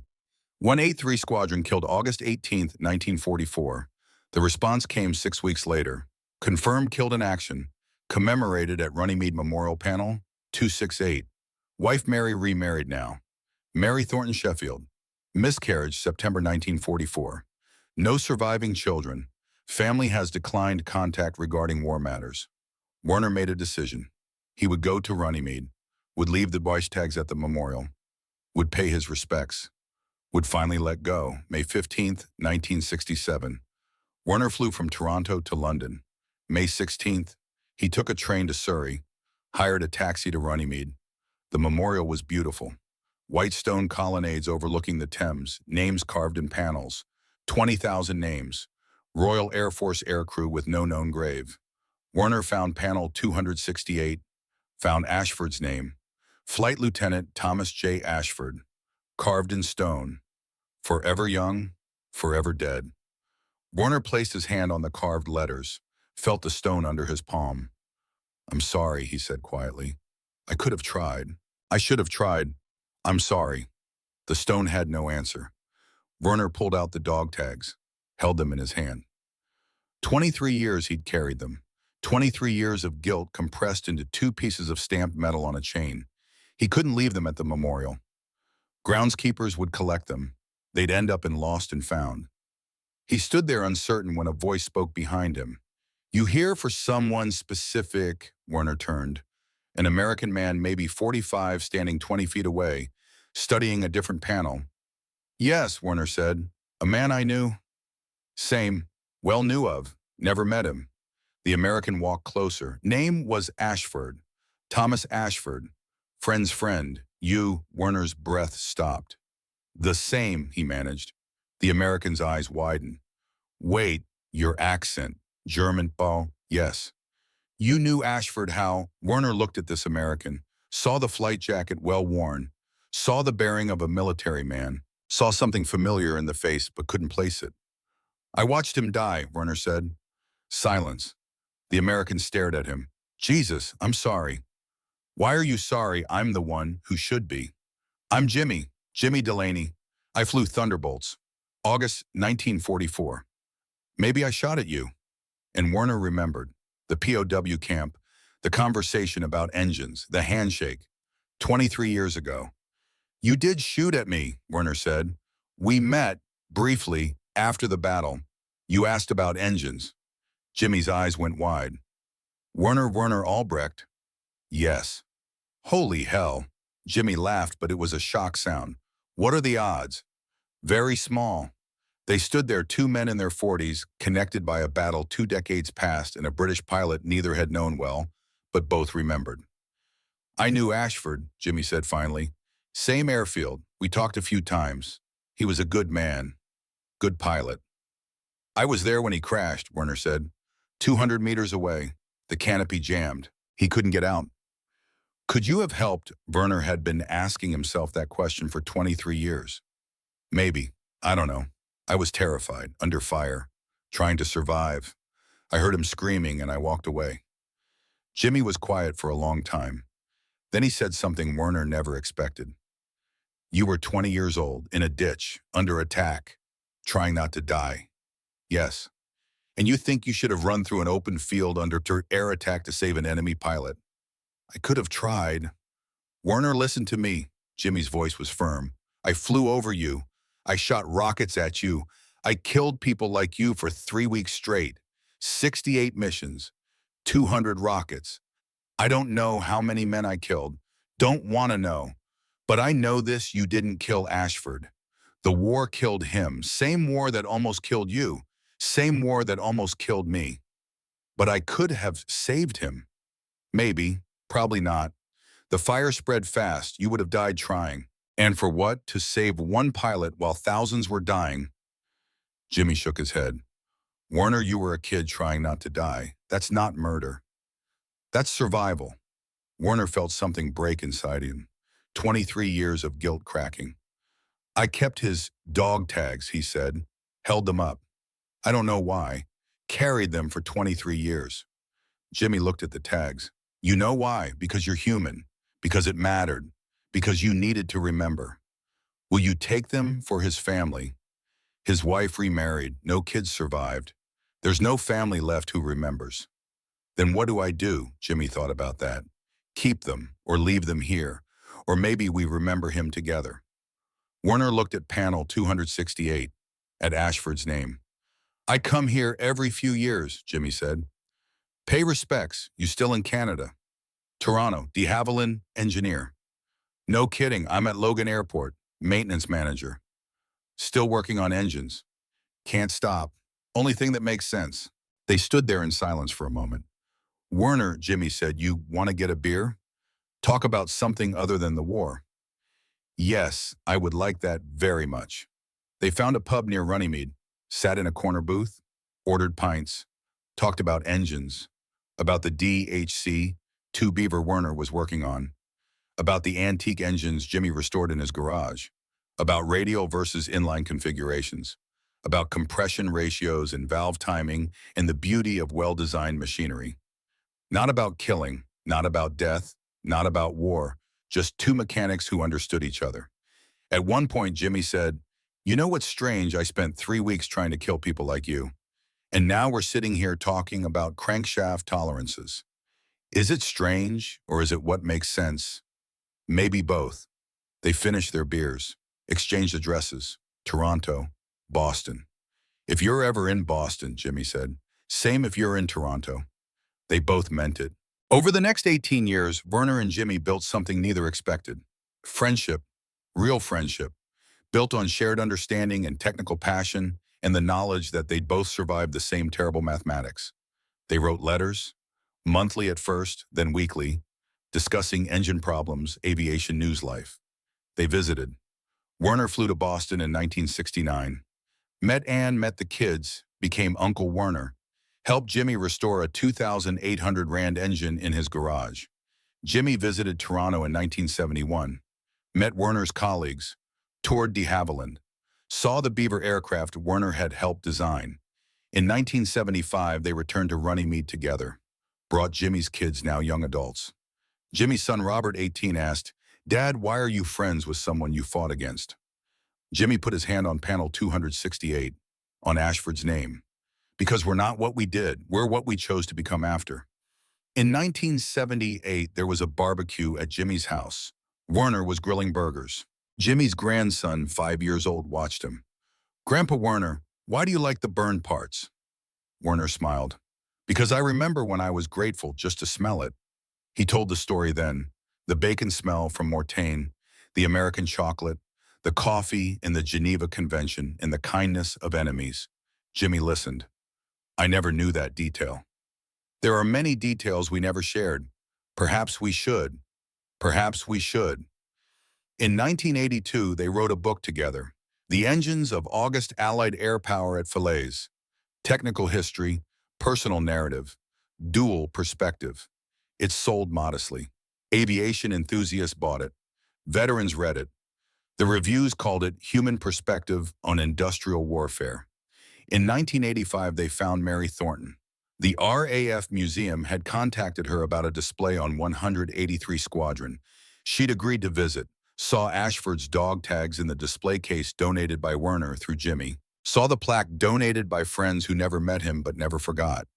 183 Squadron killed August 18, 1944. The response came 6 weeks later. Confirmed killed in action. Commemorated at Runnymede Memorial Panel 268. Wife Mary remarried now. Mary Thornton Sheffield. Miscarriage September 1944. No surviving children. Family has declined contact regarding war matters. Werner made a decision. He would go to Runnymede, would leave the wife's tags at the memorial, would pay his respects, would finally let go. May 15, 1967. Werner flew from Toronto to London. May 16th, he took a train to Surrey, hired a taxi to Runnymede. The memorial was beautiful. White stone colonnades overlooking the Thames, names carved in panels, 20,000 names, Royal Air Force aircrew with no known grave. Werner found panel 268, found Ashford's name, Flight Lieutenant Thomas J. Ashford, carved in stone, forever young, forever dead. Werner placed his hand on the carved letters, felt the stone under his palm. "I'm sorry," he said quietly. "I could have tried. I should have tried. I'm sorry." The stone had no answer. Werner pulled out the dog tags, held them in his hand. 23 years he'd carried them. 23 years of guilt compressed into 2 pieces of stamped metal on a chain. He couldn't leave them at the memorial. Groundskeepers would collect them. They'd end up in lost and found. He stood there uncertain when a voice spoke behind him. "You here for someone specific?" Werner turned. An American man, maybe 45, standing 20 feet away, studying a different panel. "Yes," Werner said. "A man I knew." "Same. Well knew of. Never met him." The American walked closer. "Name was Ashford. Thomas Ashford. Friend's friend. You." Werner's breath stopped. "The same," he managed. The American's eyes widened. "Wait, your accent. German, Paul?" "Yes." "You knew Ashford how?" Werner looked at this American, saw the flight jacket well worn, saw the bearing of a military man, saw something familiar in the face but couldn't place it. "I watched him die," Werner said. Silence. The American stared at him. "Jesus, I'm sorry." "Why are you sorry? I'm the one who should be." "I'm Jimmy Delaney. I flew Thunderbolts. August 1944. Maybe I shot at you." And Werner remembered. The POW camp, the conversation about engines, the handshake. 23 years ago. "You did shoot at me," Werner said. "We met, briefly, after the battle. You asked about engines." Jimmy's eyes went wide. Werner Albrecht?" "Yes." "Holy hell." Jimmy laughed, but it was a shock sound. "What are the odds?" "Very small." They stood there, two men in their 40s, connected by a battle 2 decades past and a British pilot neither had known well, but both remembered. I knew Ashford, Jimmy said finally. Same airfield. We talked a few times. He was a good man. Good pilot. I was there when he crashed, Werner said. 200 meters away. The canopy jammed. He couldn't get out. Could you have helped? Werner had been asking himself that question for 23 years. Maybe. I don't know. I was terrified, under fire, trying to survive. I heard him screaming and I walked away. Jimmy was quiet for a long time. Then he said something Werner never expected. You were 20 years old, in a ditch, under attack, trying not to die. Yes. And you think you should have run through an open field under air attack to save an enemy pilot? I could have tried. Werner, listen to me. Jimmy's voice was firm. I flew over you. I shot rockets at you. I killed people like you for 3 weeks straight. 68 missions. 200 rockets. I don't know how many men I killed. Don't want to know. But I know this, you didn't kill Ashford. The war killed him. Same war that almost killed you. Same war that almost killed me. But I could have saved him. Maybe. Probably not. The fire spread fast. You would have died trying. And for what? To save one pilot while thousands were dying. Jimmy shook his head. Werner, you were a kid trying not to die. That's not murder. That's survival. Werner felt something break inside him. 23 years of guilt cracking. I kept his dog tags, he said. Held them up. I don't know why. Carried them for 23 years. Jimmy looked at the tags. You know why? Because you're human. Because it mattered. Because you needed to remember. Will you take them for his family? His wife remarried. No kids survived. There's no family left who remembers. Then what do I do? Jimmy thought about that. Keep them or leave them here. Or maybe we remember him together. Werner looked at panel 268, at Ashford's name. I come here every few years, Jimmy said. Pay respects. You still in Canada. Toronto, de Havilland, engineer. No kidding, I'm at Logan Airport, maintenance manager. Still working on engines. Can't stop. Only thing that makes sense. They stood there in silence for a moment. Werner, Jimmy said, you want to get a beer? Talk about something other than the war. Yes, I would like that very much. They found a pub near Runnymede, sat in a corner booth, ordered pints, talked about engines, about the DHC 2 Beaver Werner was working on, about the antique engines Jimmy restored in his garage, about radial versus inline configurations, about compression ratios and valve timing and the beauty of well-designed machinery. Not about killing, not about death, not about war, just two mechanics who understood each other. At one point, Jimmy said, you know what's strange? I spent 3 weeks trying to kill people like you. And now we're sitting here talking about crankshaft tolerances. Is it strange, or is it what makes sense? Maybe both. They finished their beers, exchanged addresses, Toronto, Boston. If you're ever in Boston, Jimmy said, same if you're in Toronto. They both meant it. Over the next 18 years, Werner and Jimmy built something neither expected. Friendship, real friendship, built on shared understanding and technical passion and the knowledge that they'd both survived the same terrible mathematics. They wrote letters, monthly at first, then weekly, discussing engine problems, aviation news life. They visited. Werner flew to Boston in 1969. Met Anne, met the kids, became Uncle Werner. Helped Jimmy restore a 2,800 Rand engine in his garage. Jimmy visited Toronto in 1971. Met Werner's colleagues. Toured de Havilland. Saw the Beaver aircraft Werner had helped design. In 1975, they returned to Runnymede together. Brought Jimmy's kids, now young adults. Jimmy's son Robert, 18, asked, Dad, why are you friends with someone you fought against? Jimmy put his hand on panel 268, on Ashford's name. Because we're not what we did, we're what we chose to become after. In 1978, there was a barbecue at Jimmy's house. Werner was grilling burgers. Jimmy's grandson, 5 years old, watched him. Grandpa Werner, why do you like the burned parts? Werner smiled. Because I remember when I was grateful just to smell it. He told the story then. The bacon smell from Mortain, the American chocolate, The coffee in the Geneva Convention and the kindness of enemies. Jimmy listened. I never knew that detail. There are many details we never shared. Perhaps we should. Perhaps we should. In 1982, they wrote a book together, The Engines of August Allied Air Power at Falaise. Technical history, personal narrative, dual perspective. It sold modestly. Aviation enthusiasts bought it. Veterans read it. The reviews called it Human Perspective on Industrial Warfare. In 1985, they found Mary Thornton. The RAF Museum had contacted her about a display on 183 Squadron. She'd agreed to visit, saw Ashford's dog tags in the display case donated by Werner through Jimmy, saw the plaque donated by friends who never met him but never forgot.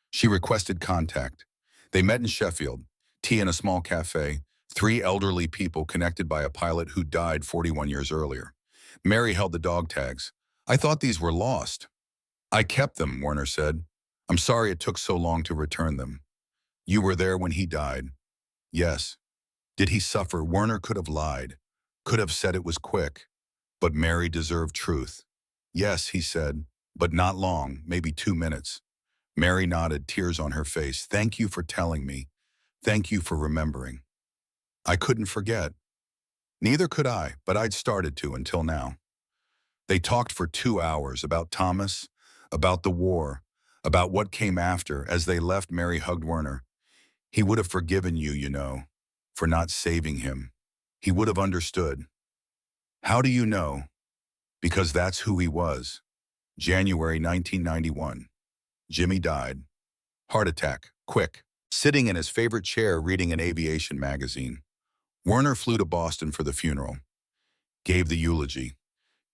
She requested contact. They met in Sheffield, tea in a small cafe, three elderly people connected by a pilot who died 41 years earlier. Mary held the dog tags. I thought these were lost. I kept them, Werner said. I'm sorry it took so long to return them. You were there when he died. Yes. Did he suffer? Werner could have lied, could have said it was quick. But Mary deserved truth. Yes, he said, but not long, maybe 2 minutes. Mary nodded, tears on her face. Thank you for telling me. Thank you for remembering. I couldn't forget. Neither could I, but I'd started to until now. They talked for 2 hours about Thomas, about the war, about what came after. As they left, Mary hugged Werner. He would have forgiven you, you know, for not saving him. He would have understood. How do you know? Because that's who he was. January 1991. Jimmy died. Heart attack, quick. Sitting in his favorite chair reading an aviation magazine. Werner flew to Boston for the funeral. Gave the eulogy.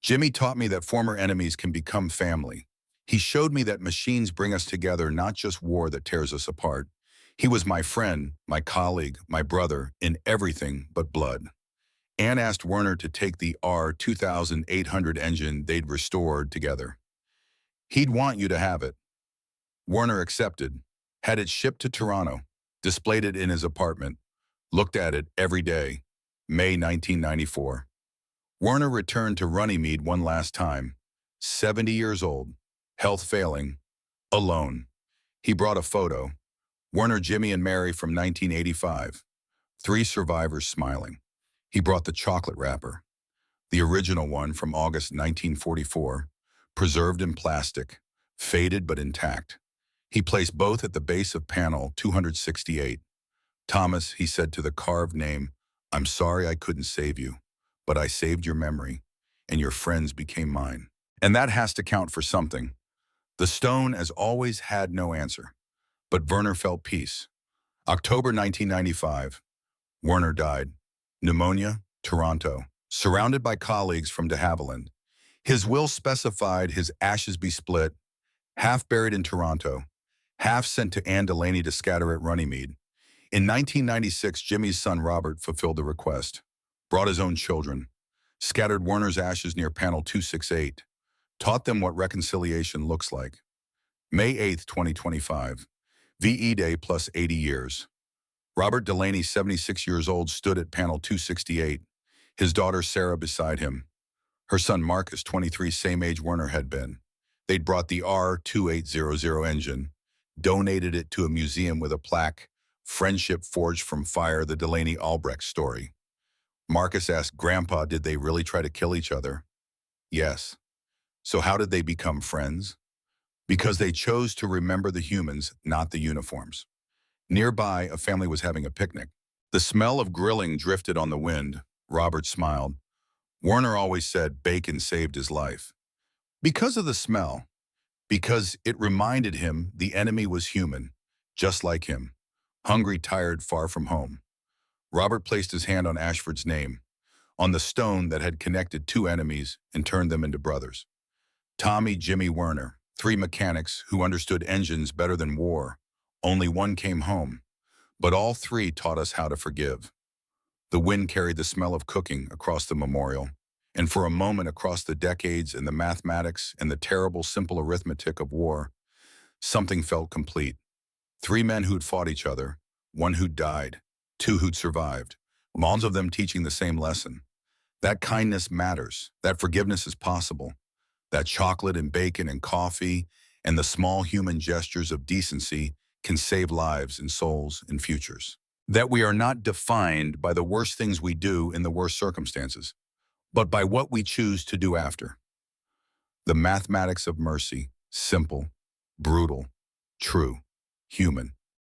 Jimmy taught me that former enemies can become family. He showed me that machines bring us together, not just war that tears us apart. He was my friend, my colleague, my brother, in everything but blood. Anne asked Werner to take the R-2800 engine they'd restored together. He'd want you to have it. Werner accepted, had it shipped to Toronto, displayed it in his apartment, looked at it every day. May 1994. Werner returned to Runnymede one last time, 70 years old, health failing, alone. He brought a photo. Werner, Jimmy, and Mary from 1985. 3 survivors smiling. He brought the chocolate wrapper, the original one from August 1944, preserved in plastic, faded but intact. He placed both at the base of panel 268. Thomas, he said to the carved name, I'm sorry I couldn't save you, but I saved your memory, and your friends became mine. And that has to count for something. The stone, as always, had no answer, but Werner felt peace. October 1995, Werner died. Pneumonia, Toronto, surrounded by colleagues from de Havilland. His will specified his ashes be split, half buried in Toronto, half sent to Anne Delaney to scatter at Runnymede. In 1996, Jimmy's son Robert fulfilled the request, brought his own children, scattered Werner's ashes near panel 268, taught them what reconciliation looks like. May 8, 2025, VE Day plus 80 years. Robert Delaney, 76 years old, stood at panel 268, his daughter Sarah beside him. Her son Marcus, 23, same age Werner had been. They'd brought the R-2800 engine, donated it to a museum with a plaque, Friendship Forged from Fire, the Delaney Albrecht story. Marcus asked, Grandpa, did they really try to kill each other? Yes. So how did they become friends? Because they chose to remember the humans, not the uniforms. Nearby, a family was having a picnic. The smell of grilling drifted on the wind. Robert smiled. Werner always said bacon saved his life. Because of the smell. Because it reminded him the enemy was human, just like him. Hungry, tired, far from home. Robert placed his hand on Ashford's name, on the stone that had connected 2 enemies and turned them into brothers. Tommy, Jimmy, Werner, 3 mechanics who understood engines better than war. Only one came home, but all 3 taught us how to forgive. The wind carried the smell of cooking across the memorial, and for a moment across the decades and the mathematics and the terrible simple arithmetic of war, something felt complete. 3 men who'd fought each other, 1 who'd died, 2 who'd survived, all of them teaching the same lesson. That kindness matters, that forgiveness is possible, that chocolate and bacon and coffee and the small human gestures of decency can save lives and souls and futures. That we are not defined by the worst things we do in the worst circumstances, but by what we choose to do after. The mathematics of mercy, simple, brutal, true, human.